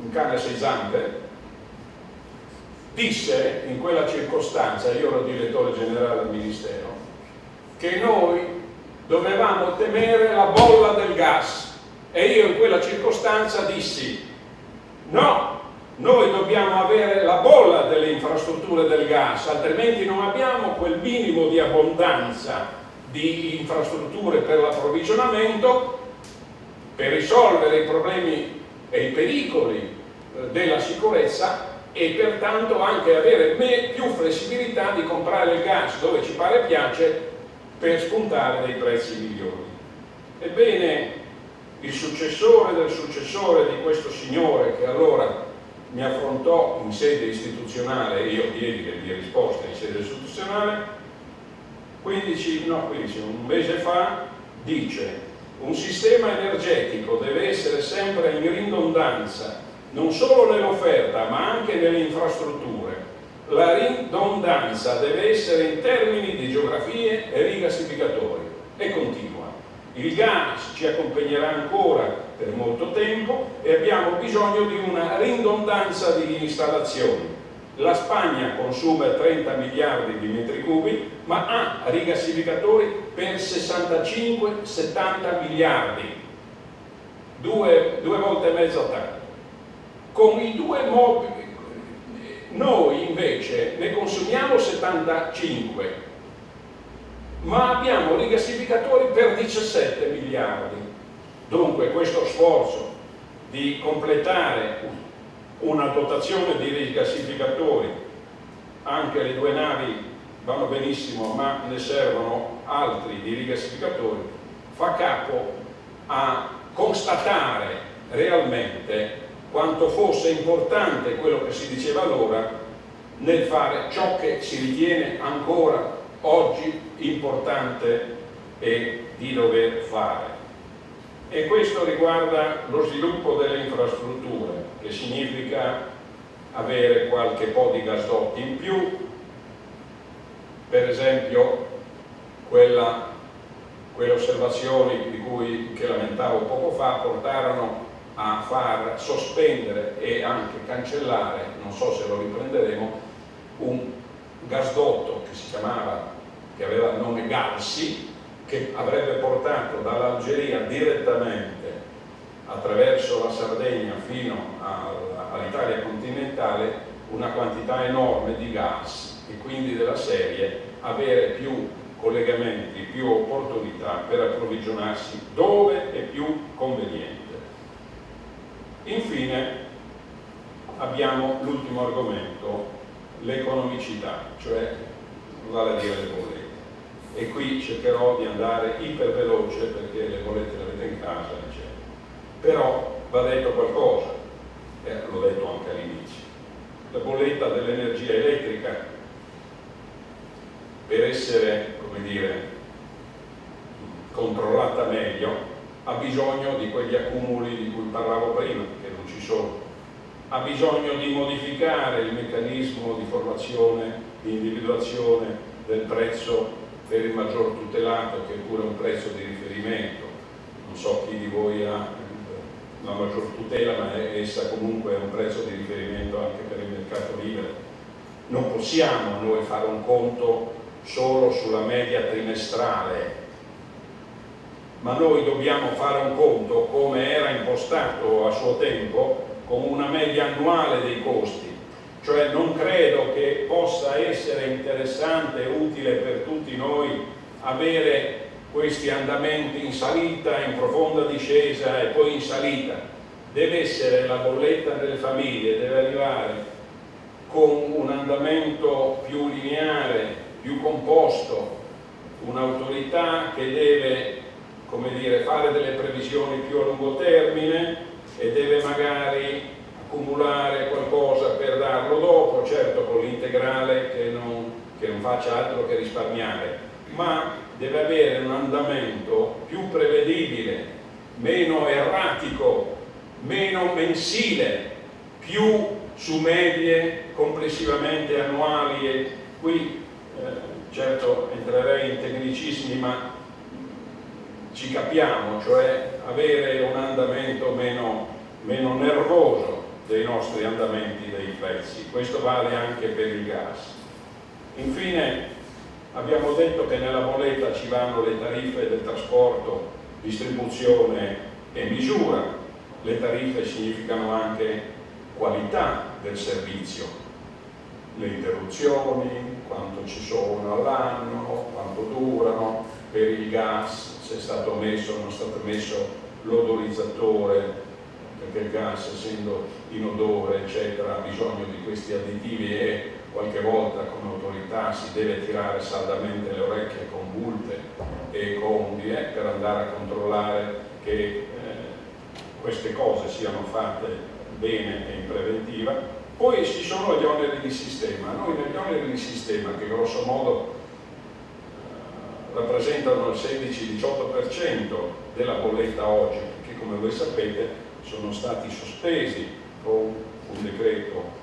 un cane a sei zampe, disse in quella circostanza, io ero direttore generale del Ministero, che noi dovevamo temere la bolla del gas, e io in quella circostanza dissi no, noi dobbiamo avere la bolla delle infrastrutture del gas, altrimenti non abbiamo quel minimo di abbondanza di infrastrutture per l'approvvigionamento per risolvere i problemi e i pericoli della sicurezza, e pertanto anche avere più flessibilità di comprare il gas dove ci pare e piace per spuntare dei prezzi migliori. Ebbene, il successore del successore di questo signore, che allora mi affrontò in sede istituzionale e io diedi le mie risposte in sede istituzionale, un mese fa, dice: un sistema energetico deve essere sempre in ridondanza, non solo nell'offerta ma anche nelle infrastrutture. La ridondanza deve essere in termini di geografie e rigassificatori. E continua: il gas ci accompagnerà ancora per molto tempo e abbiamo bisogno di una ridondanza di installazioni. La Spagna consuma 30 miliardi di metri cubi ma ha rigassificatori per 65-70 miliardi, due volte e mezzo tanto. Con i due mobili noi invece ne consumiamo 75, ma abbiamo rigassificatori per 17 miliardi. Dunque questo sforzo di completare una dotazione di rigassificatori, anche le due navi vanno benissimo ma ne servono altri di rigassificatori, fa capo a constatare realmente quanto fosse importante quello che si diceva allora nel fare ciò che si ritiene ancora oggi importante e di dover fare. E questo riguarda lo sviluppo delle infrastrutture, che significa avere qualche po' di gasdotti in più, per esempio quelle osservazioni che lamentavo poco fa portarono a far sospendere e anche cancellare, non so se lo riprenderemo, un gasdotto che aveva il nome Galsi, che avrebbe portato dall'Algeria direttamente attraverso la Sardegna fino all'Italia continentale una quantità enorme di gas e quindi della serie avere più collegamenti, più opportunità per approvvigionarsi dove è più conveniente. Infine abbiamo l'ultimo argomento, l'economicità, cioè vale a dire le bollette. E qui cercherò di andare iperveloce perché le bollette le avete in casa, eccetera. Però va detto qualcosa, l'ho detto anche all'inizio. La bolletta dell'energia elettrica, per essere, come dire, controllata meglio, ha bisogno di quegli accumuli di cui parlavo prima, che non ci sono. Ha bisogno di modificare il meccanismo di formazione, di individuazione del prezzo per il maggior tutelato, che è pure un prezzo di riferimento. Non so chi di voi ha la maggior tutela, ma essa comunque è un prezzo di riferimento anche per il mercato libero. Non possiamo noi fare un conto solo sulla media trimestrale, ma noi dobbiamo fare un conto, come era impostato a suo tempo, con una media annuale dei costi. Cioè non credo che possa essere interessante e utile per tutti noi avere questi andamenti in salita, in profonda discesa e poi in salita. Deve essere la bolletta delle famiglie, deve arrivare con un andamento più lineare, più composto, un'autorità che deve, come dire, fare delle previsioni più a lungo termine e deve magari accumulare qualcosa per darlo dopo, certo con l'integrale che non faccia altro che risparmiare, ma deve avere un andamento più prevedibile, meno erratico, meno mensile, più su medie complessivamente annuali. E qui certo entrerei in tecnicismi, ma ci capiamo, cioè avere un andamento meno nervoso dei nostri andamenti dei prezzi. Questo vale anche per il gas. Infine abbiamo detto che nella bolletta ci vanno le tariffe del trasporto, distribuzione e misura. Le tariffe significano anche qualità del servizio, le interruzioni, quanto ci sono all'anno, quanto durano, per il gas se è stato messo o non è stato messo l'odorizzatore, perché il gas, essendo inodore eccetera, ha bisogno di questi additivi e qualche volta come autorità si deve tirare saldamente le orecchie con multe e con per andare a controllare che queste cose siano fatte bene e in preventiva. Poi ci sono gli oneri di sistema. Noi negli oneri di sistema, che grosso modo rappresentano il 16-18% della bolletta oggi, che come voi sapete sono stati sospesi con un decreto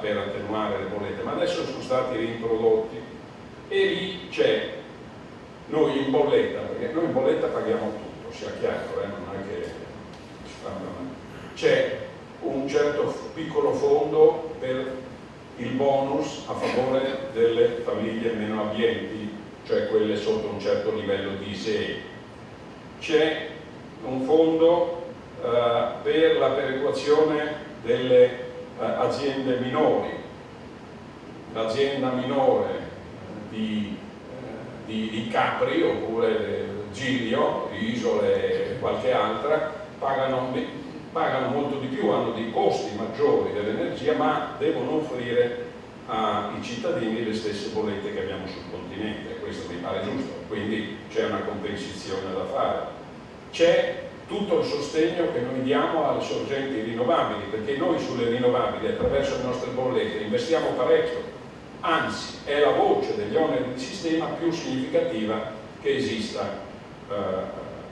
per attenuare le bollette, ma adesso sono stati reintrodotti e lì c'è, noi in bolletta, perché noi in bolletta paghiamo tutto, sia chiaro, non è che c'è un certo piccolo fondo per il bonus a favore delle famiglie meno abbienti, cioè quelle sotto un certo livello di ISEE. C'è un fondo per la perequazione delle aziende minori. L'azienda minore di Capri oppure Giglio, di Isole e qualche altra, pagano molto di più, hanno dei costi maggiori dell'energia, ma devono offrire ai cittadini le stesse bollette che abbiamo sul continente. Questo mi pare giusto, quindi c'è una compensazione da fare. C'è tutto il sostegno che noi diamo alle sorgenti rinnovabili, perché noi sulle rinnovabili attraverso le nostre bollette investiamo parecchio, anzi è la voce degli oneri di sistema più significativa che esista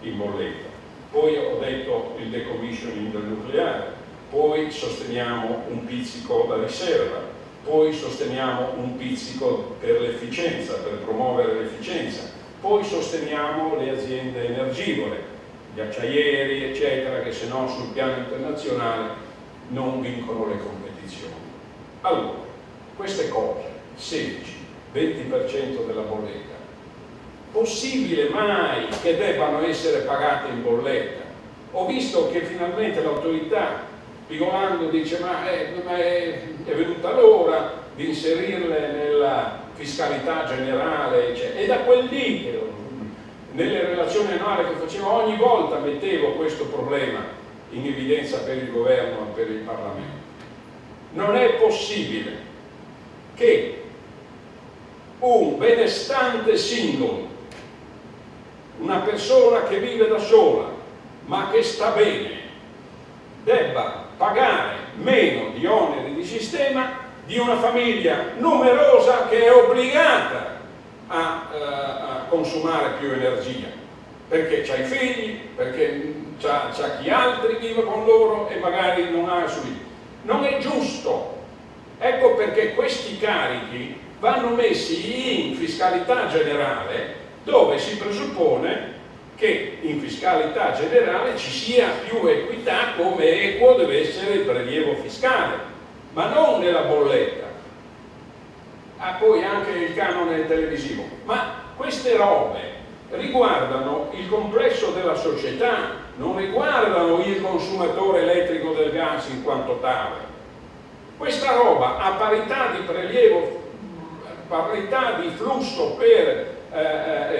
in bolletta. Poi ho detto il decommissioning del nucleare, poi sosteniamo un pizzico la riserva, poi sosteniamo un pizzico per l'efficienza, per promuovere l'efficienza, poi sosteniamo le aziende energivore, gli acciaieri eccetera, che se no sul piano internazionale non vincono le competizioni. Allora, queste cose, 16-20% della bolletta, possibile mai che debbano essere pagate in bolletta? ho visto che finalmente l'autorità, pigolando, dice ma è venuta l'ora di inserirle nella fiscalità generale, e da quel lì che nelle relazioni annuali che facevo ogni volta mettevo questo problema in evidenza per il governo e per il Parlamento. Non è possibile che un benestante singolo, una persona che vive da sola ma che sta bene, debba pagare meno di oneri di sistema di una famiglia numerosa che è obbligata a consumare più energia, perché c'ha i figli, perché c'ha chi altri vive con loro e magari non ha subito. Non è giusto. Ecco perché questi carichi vanno messi in fiscalità generale, dove si presuppone che in fiscalità generale ci sia più equità, come equo deve essere il prelievo fiscale, ma non nella bolletta. Poi anche il canone televisivo. Ma queste robe riguardano il complesso della società, non riguardano il consumatore elettrico del gas in quanto tale. Questa roba a parità di prelievo, parità di flusso per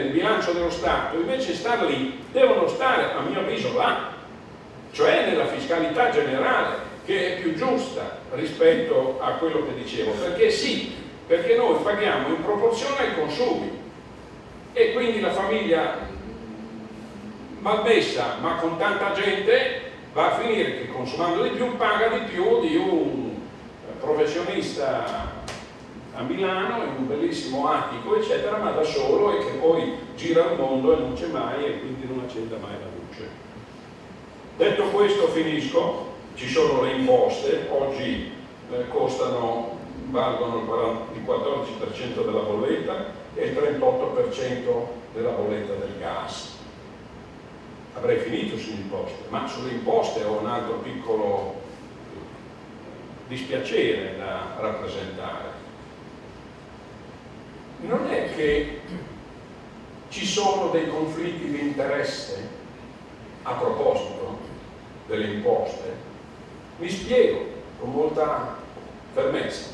il bilancio dello Stato, invece star lì, devono stare a mio avviso là, cioè nella fiscalità generale, che è più giusta rispetto a quello che dicevo, perché sì, perché noi paghiamo in proporzione ai consumi e quindi la famiglia malmessa ma con tanta gente va a finire che consumando di più paga di più di un professionista a Milano in un bellissimo attico eccetera, ma da solo, e che poi gira il mondo e non c'è mai e quindi non accenda mai la luce. Detto questo finisco. Ci sono le imposte, oggi valgono il 14% della bolletta e il 38% della bolletta del gas. Avrei finito sulle imposte, ma sulle imposte ho un altro piccolo dispiacere da rappresentare. Non è che ci sono dei conflitti di interesse a proposito delle imposte. Mi spiego con molta fermezza.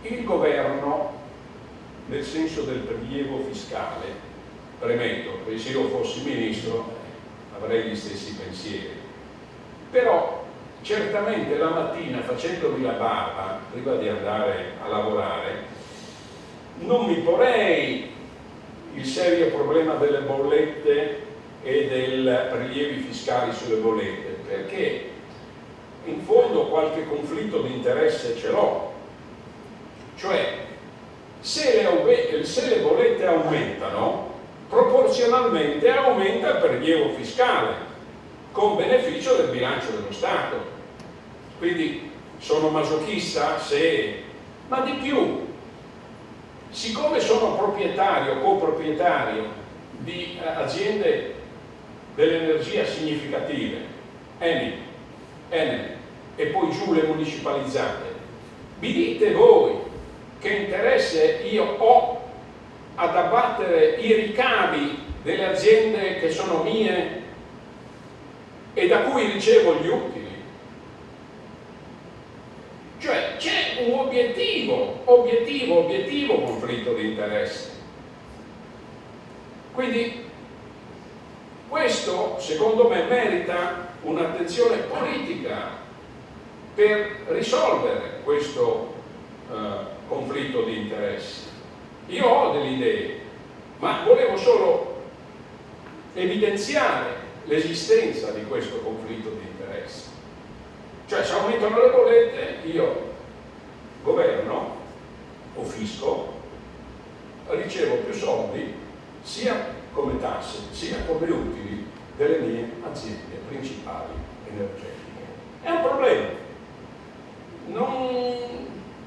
Il governo, nel senso del prelievo fiscale, premetto che se io fossi ministro avrei gli stessi pensieri, però certamente la mattina facendomi la barba prima di andare a lavorare non mi porrei il serio problema delle bollette e dei prelievi fiscali sulle bollette, perché in fondo qualche conflitto di interesse ce l'ho, cioè se le bollette aumentano, proporzionalmente aumenta il prelievo fiscale con beneficio del bilancio dello Stato. Quindi sono masochista ma di più, siccome sono proprietario, coproprietario di aziende dell'energia significative, Enel e poi giù le municipalizzate, mi dite voi che interesse io ho ad abbattere i ricavi delle aziende che sono mie e da cui ricevo gli utili? Cioè c'è un obiettivo conflitto di interesse. Quindi questo secondo me merita un'attenzione politica per risolvere questo conflitto di interessi. Io ho delle idee, ma volevo solo evidenziare l'esistenza di questo conflitto di interessi. Cioè se aumentano le bollette, io, governo o fisco, ricevo più soldi sia come tasse sia come utili delle mie aziende principali energetiche. È un problema,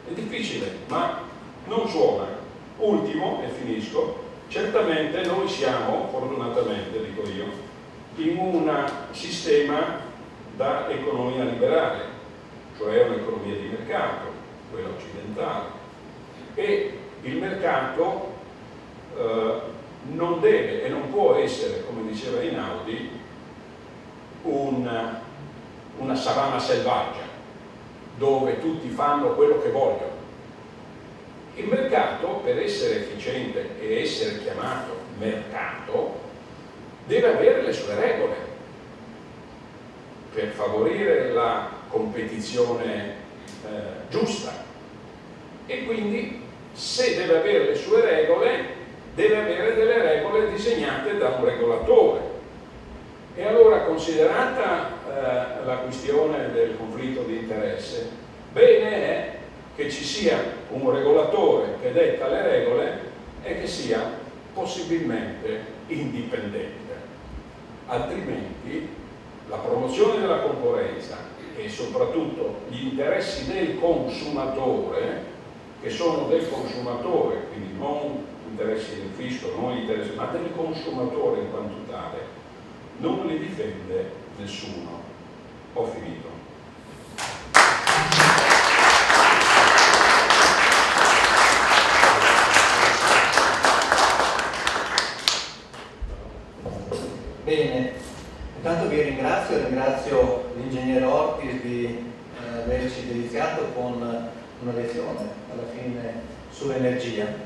è difficile, ma non suona. Ultimo, e finisco, certamente noi siamo, fortunatamente dico io, in un sistema da economia liberale, cioè un'economia di mercato, quella occidentale, e il mercato non deve e non può essere, come diceva Einaudi, una savana selvaggia dove tutti fanno quello che vogliono. Il mercato, per essere efficiente e essere chiamato mercato, deve avere le sue regole per favorire la competizione giusta, e quindi, se deve avere le sue regole, deve avere delle regole disegnate da un regolatore. E allora, considerata la questione del conflitto di interesse, bene è che ci sia un regolatore che detta le regole e che sia possibilmente indipendente. Altrimenti la promozione della concorrenza e soprattutto gli interessi del consumatore, che sono del consumatore, quindi non interessi del fisco, non gli interessi, ma del consumatore in quanto tale, non li difende nessuno. Ho finito. Bene, intanto vi ringrazio l'ingegnere Ortis di averci deliziato con una lezione alla fine sull'energia.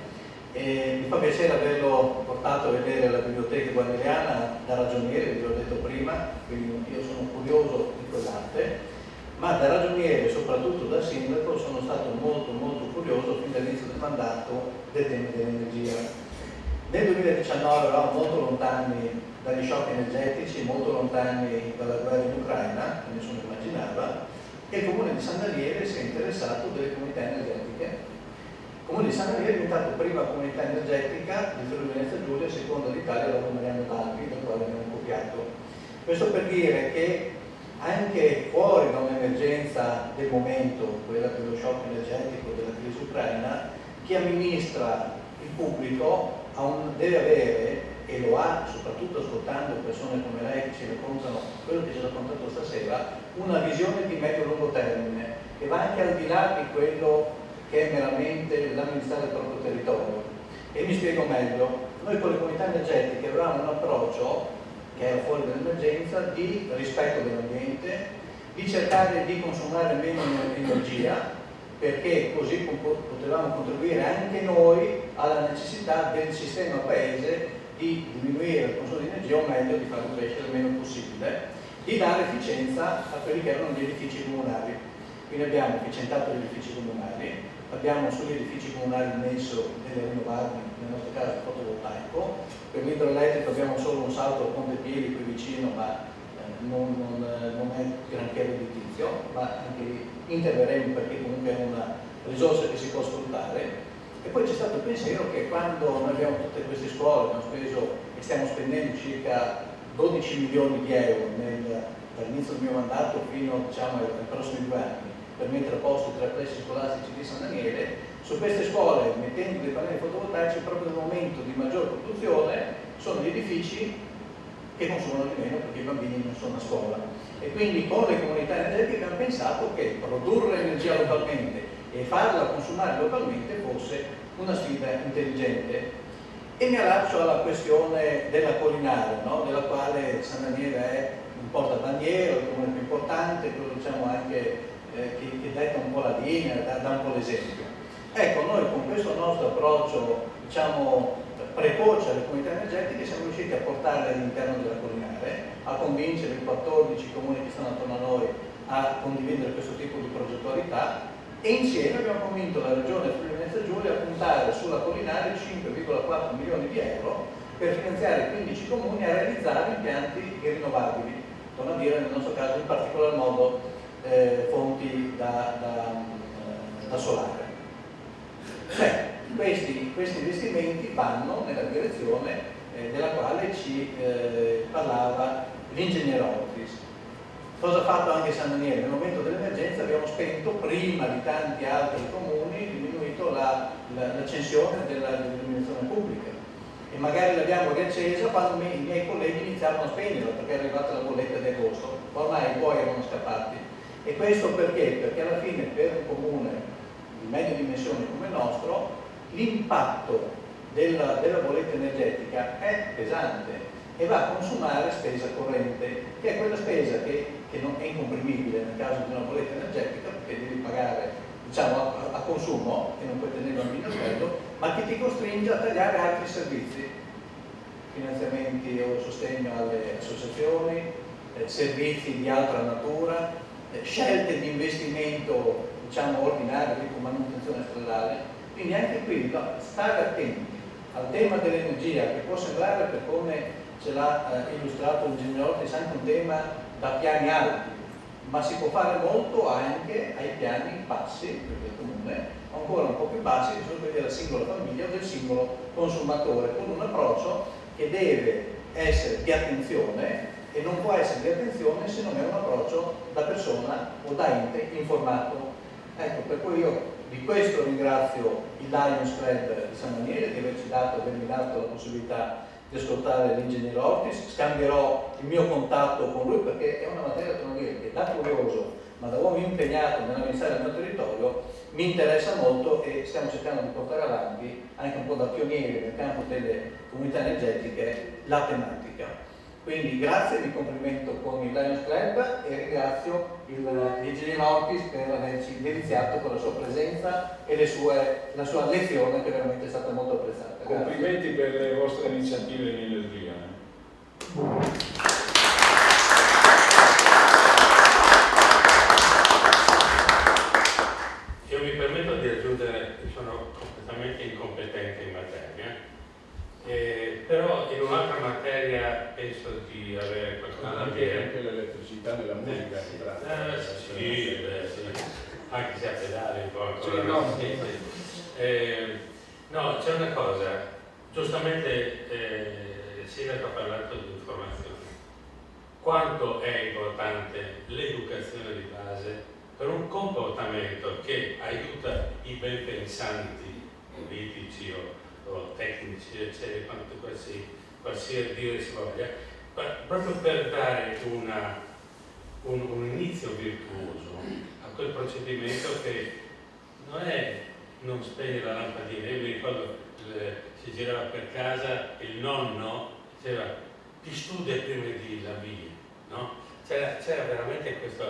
E mi fa piacere averlo portato a vedere la biblioteca guarneriana da ragioniere, vi l'ho detto prima, quindi io sono curioso di quell'arte, ma da ragioniere e soprattutto da sindaco sono stato molto curioso fin dall'inizio del mandato del tema dell'energia. Nel 2019 eravamo molto lontani dagli shock energetici, molto lontani dalla guerra in Ucraina, che nessuno immaginava, e il comune di San Daniele si è interessato delle comunità energetiche. Il comune di San Daniele è diventato prima comunità energetica di Friuli Venezia Giulia, seconda d'Italia dopo Mariano Dalpi, dal quale abbiamo copiato. Questo per dire che anche fuori da un'emergenza del momento, quella dello shock energetico, della crisi ucraina, chi amministra il pubblico deve avere, e lo ha soprattutto ascoltando persone come lei che ci raccontano quello che ci ha raccontato stasera, una visione di medio-lungo termine che va anche al di là di quello che è meramente l'amministrare il proprio territorio. E mi spiego meglio: noi con le comunità energetiche avevamo un approccio che era fuori dall'emergenza di rispetto dell'ambiente, di cercare di consumare meno energia, perché così potevamo contribuire anche noi alla necessità del sistema paese di diminuire il consumo di energia, o meglio di farlo crescere il meno possibile, di dare efficienza a quelli che erano gli edifici comunali. Quindi abbiamo efficientato gli edifici comunali, abbiamo sugli edifici comunali messo delle rinnovabili, nel nostro caso il fotovoltaico. Per l'idroelettrico abbiamo solo un salto al Ponte Piedi qui vicino, ma non è granché redditizio, ma anche lì interverremo perché comunque è una risorsa che si può sfruttare. E poi c'è stato il pensiero che quando noi abbiamo tutte queste scuole, abbiamo speso e stiamo spendendo circa 12 milioni di euro dall'inizio del mio mandato fino ai prossimi 2 anni, per mettere a posto i 3 plessi scolastici di San Daniele, su queste scuole, mettendo dei pannelli fotovoltaici, proprio nel momento di maggior produzione, sono gli edifici che consumano di meno perché i bambini non sono a scuola. E quindi con le comunità energetiche abbiamo pensato che produrre energia localmente e farla consumare localmente fosse una sfida intelligente. E mi allaccio alla questione della Collinare, no? Della quale San Daniele è un portabandiera, il comune più importante, quello diciamo anche che detta un po' la linea, dà un po' l'esempio. Ecco, noi con questo nostro approccio, diciamo, precoce alle comunità energetiche siamo riusciti a portarle all'interno della Collinare, a convincere i 14 comuni che stanno attorno a noi a condividere questo tipo di progettualità, e insieme abbiamo convinto la Regione Friuli Venezia Giulia a puntare sulla Collinare 5,4 milioni di euro per finanziare 15 comuni a realizzare impianti rinnovabili, torno a dire nel nostro caso in particolar modo fonti da solare. Questi investimenti vanno nella direzione della quale ci parlava l'ingegnere Ortis. Cosa ha fatto anche San Daniele? Nel momento dell'emergenza abbiamo spento, prima di tanti altri comuni, diminuito l'accensione dell'illuminazione pubblica, e magari l'abbiamo riaccesa quando i miei colleghi iniziarono a spegnerla perché è arrivata la bolletta di agosto, ormai i buoi erano scappati. E questo perché? Perché alla fine per un comune di media dimensione come il nostro l'impatto della bolletta energetica è pesante e va a consumare spesa corrente, che è quella spesa che non è incomprimibile nel caso di una bolletta energetica, perché devi pagare, diciamo, a consumo e non puoi tenerlo al minusello, ma che ti costringe a tagliare altri servizi, finanziamenti o sostegno alle associazioni, servizi di altra natura, scelte di investimento, diciamo, ordinario, tipo manutenzione stradale. Quindi anche qui stare attenti al tema dell'energia, che può sembrare, per come ce l'ha illustrato l'ingegner Ortis, anche un tema da piani alti, ma si può fare molto anche ai piani bassi, perché il comune, ancora un po' più bassi, che sono quelli della singola famiglia o del singolo consumatore, con un approccio che deve essere di attenzione e non può essere di attenzione se non è un approccio da persona o da ente informato. Ecco, per cui io di questo ringrazio il Lions Club di San Daniele di avermi dato la possibilità di ascoltare l'ingegner Ortis. Scambierò il mio contatto con lui, perché è una materia che da curioso ma da uomo impegnato nell'amministrare il mio territorio mi interessa molto, e stiamo cercando di portare avanti anche un po' da pionieri nel campo delle comunità energetiche la tematica. Quindi grazie, mi complimento con il Lions Club e ringrazio l'ingegner Ortis per averci deliziato con la sua presenza e la sua lezione, che veramente è stata molto apprezzata. Grazie. Complimenti per le vostre iniziative in energia. Io mi permetto di aggiungere che sono completamente incompetente in materia, però in un'altra materia penso di avere qualcosa da dire. Anche l'elettricità nella musica sì, anche se a pedale un po' ancora. Sì, no. No, c'è una cosa, giustamente il sindaco ha parlato di informazione. Quanto è importante l'educazione di base per un comportamento che aiuta i ben pensanti, politici o tecnici, eccetera, qualsiasi dire si voglia, proprio per dare un inizio virtuoso a quel procedimento che non è non spegnere la lampadina. Io mi ricordo, si girava per casa, il nonno diceva ti studia prima di la via, no? C'era veramente questo,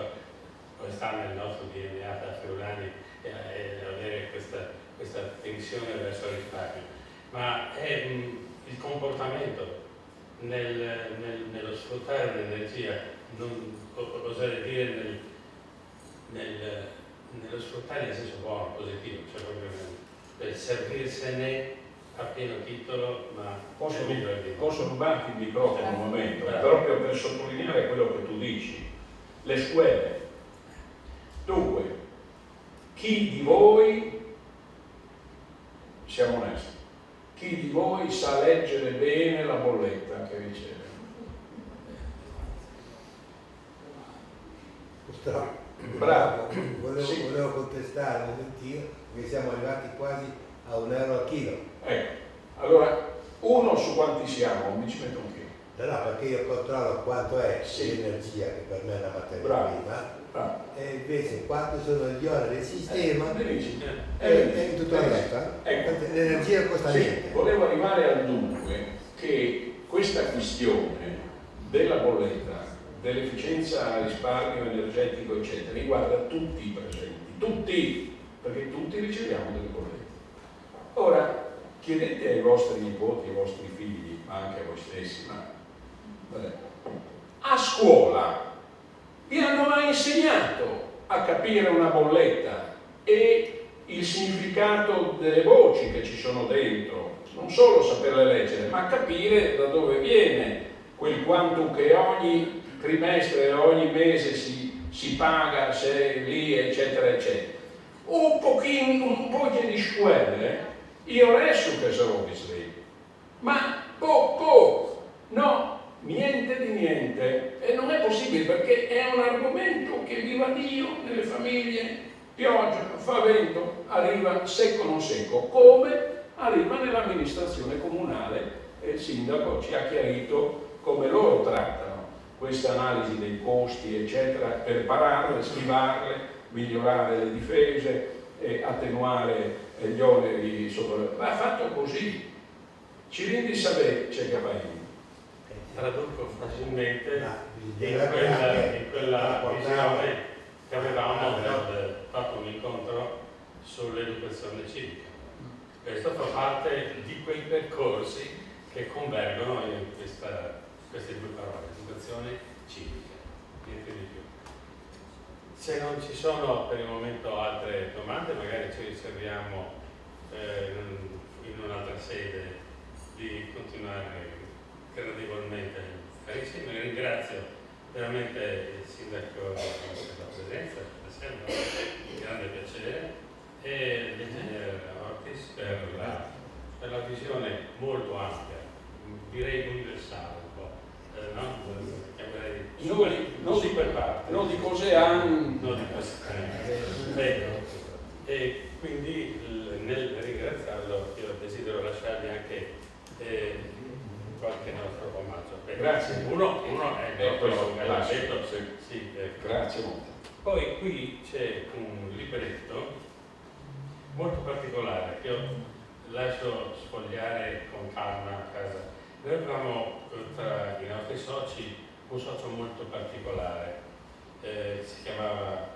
sta nel nostro DNA da friulani, avere questa tensione verso il risparmio, ma è il comportamento nello sfruttare l'energia, oserei dire nello sfruttare nel senso buono, positivo, cioè proprio nel servirsene a pieno titolo, ma posso rubarti il microfono un momento, proprio per sottolineare quello che tu dici. Le scuole. Dunque, chi di voi, siamo onesti, chi di voi sa leggere bene la bolletta che riceve? Bravo. Volevo contestare un momentino, perché siamo arrivati quasi a €1 al chilo. Ecco, allora, uno su quanti siamo? Mi ci metto un chilo. No, perché io controllo quanto è l'energia, che per me è la materia prima, e invece quanto sono gli oneri del sistema, benissimo. e tutto il resto. Ecco. L'energia costa niente. Volevo arrivare al dunque che questa questione della bolletta, dell'efficienza, risparmio energetico, eccetera, riguarda tutti i presenti, tutti, perché tutti riceviamo delle bollette. Ora, chiedete ai vostri nipoti, ai vostri figli, ma anche a voi stessi, a scuola vi hanno mai insegnato a capire una bolletta e il significato delle voci che ci sono dentro? Non solo saperle leggere, ma capire da dove viene quel quanto che ogni trimestre, ogni mese si paga, se è lì, eccetera, eccetera. Un po' di scuole, io adesso che sarò bisogno, ma no, niente di niente, e non è possibile, perché è un argomento che viva Dio nelle famiglie, pioggia, fa vento, arriva secco non secco, come arriva nell'amministrazione comunale, e il sindaco ci ha chiarito come loro trattano questa analisi dei costi, eccetera, per pararle, schivarle, migliorare le difese, attenuare gli oneri sopra. Va fatto così, Cirindi Sabè c'è Gabaini. Traduco facilmente in anche quella portare- visione che avevamo fatto un incontro sull'educazione civica. Questo fa parte di quei percorsi che convergono in queste due parole, educazione civica, niente di più. Se non ci sono per il momento altre domande, magari ci riserviamo in un'altra sede di continuare gradevolmente a insieme. Ringrazio veramente il sindaco per la presenza, è sempre un grande piacere, e l'ingegnere Ortis per la visione molto ampia, direi universale un po', no? Chiamerei super parte. Non di cose hanno. No, di questo. E quindi nel ringraziarlo io desidero lasciargli anche qualche nostro omaggio. Grazie. Uno è quello che l'ha detto. Sì, Grazie molto. Poi qui c'è un libretto molto particolare che io lascio sfogliare con calma a casa. Noi avevamo tra i nostri soci un socio molto particolare, si chiamava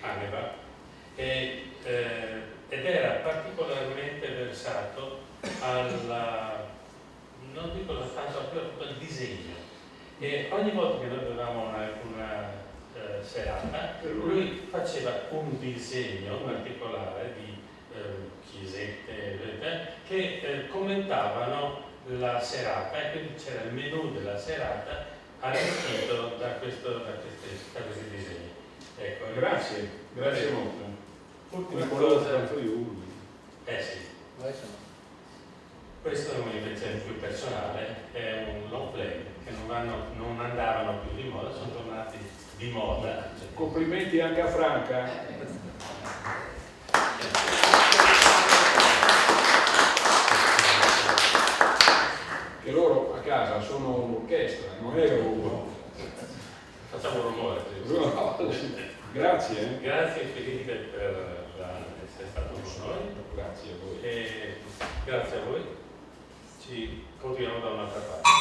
Caneva, ed era particolarmente versato non dico la stanza, proprio al disegno. E ogni volta che noi avevamo una serata, lui faceva un disegno particolare di chiesette che commentavano la serata, e quindi c'era il menù della serata arricchito da questi disegni. Ecco, Grazie molto. Ultima cosa. cosa. Sì. Questo è invece più personale, è un long play che non andavano più di moda, sono tornati di moda. Complimenti anche a Franca. Che loro a casa sono un'orchestra, non è un... Facciamo rumore. Grazie. Grazie Felipe per essere stato con noi. Grazie a voi. E grazie a voi. Ci continuiamo da un'altra parte.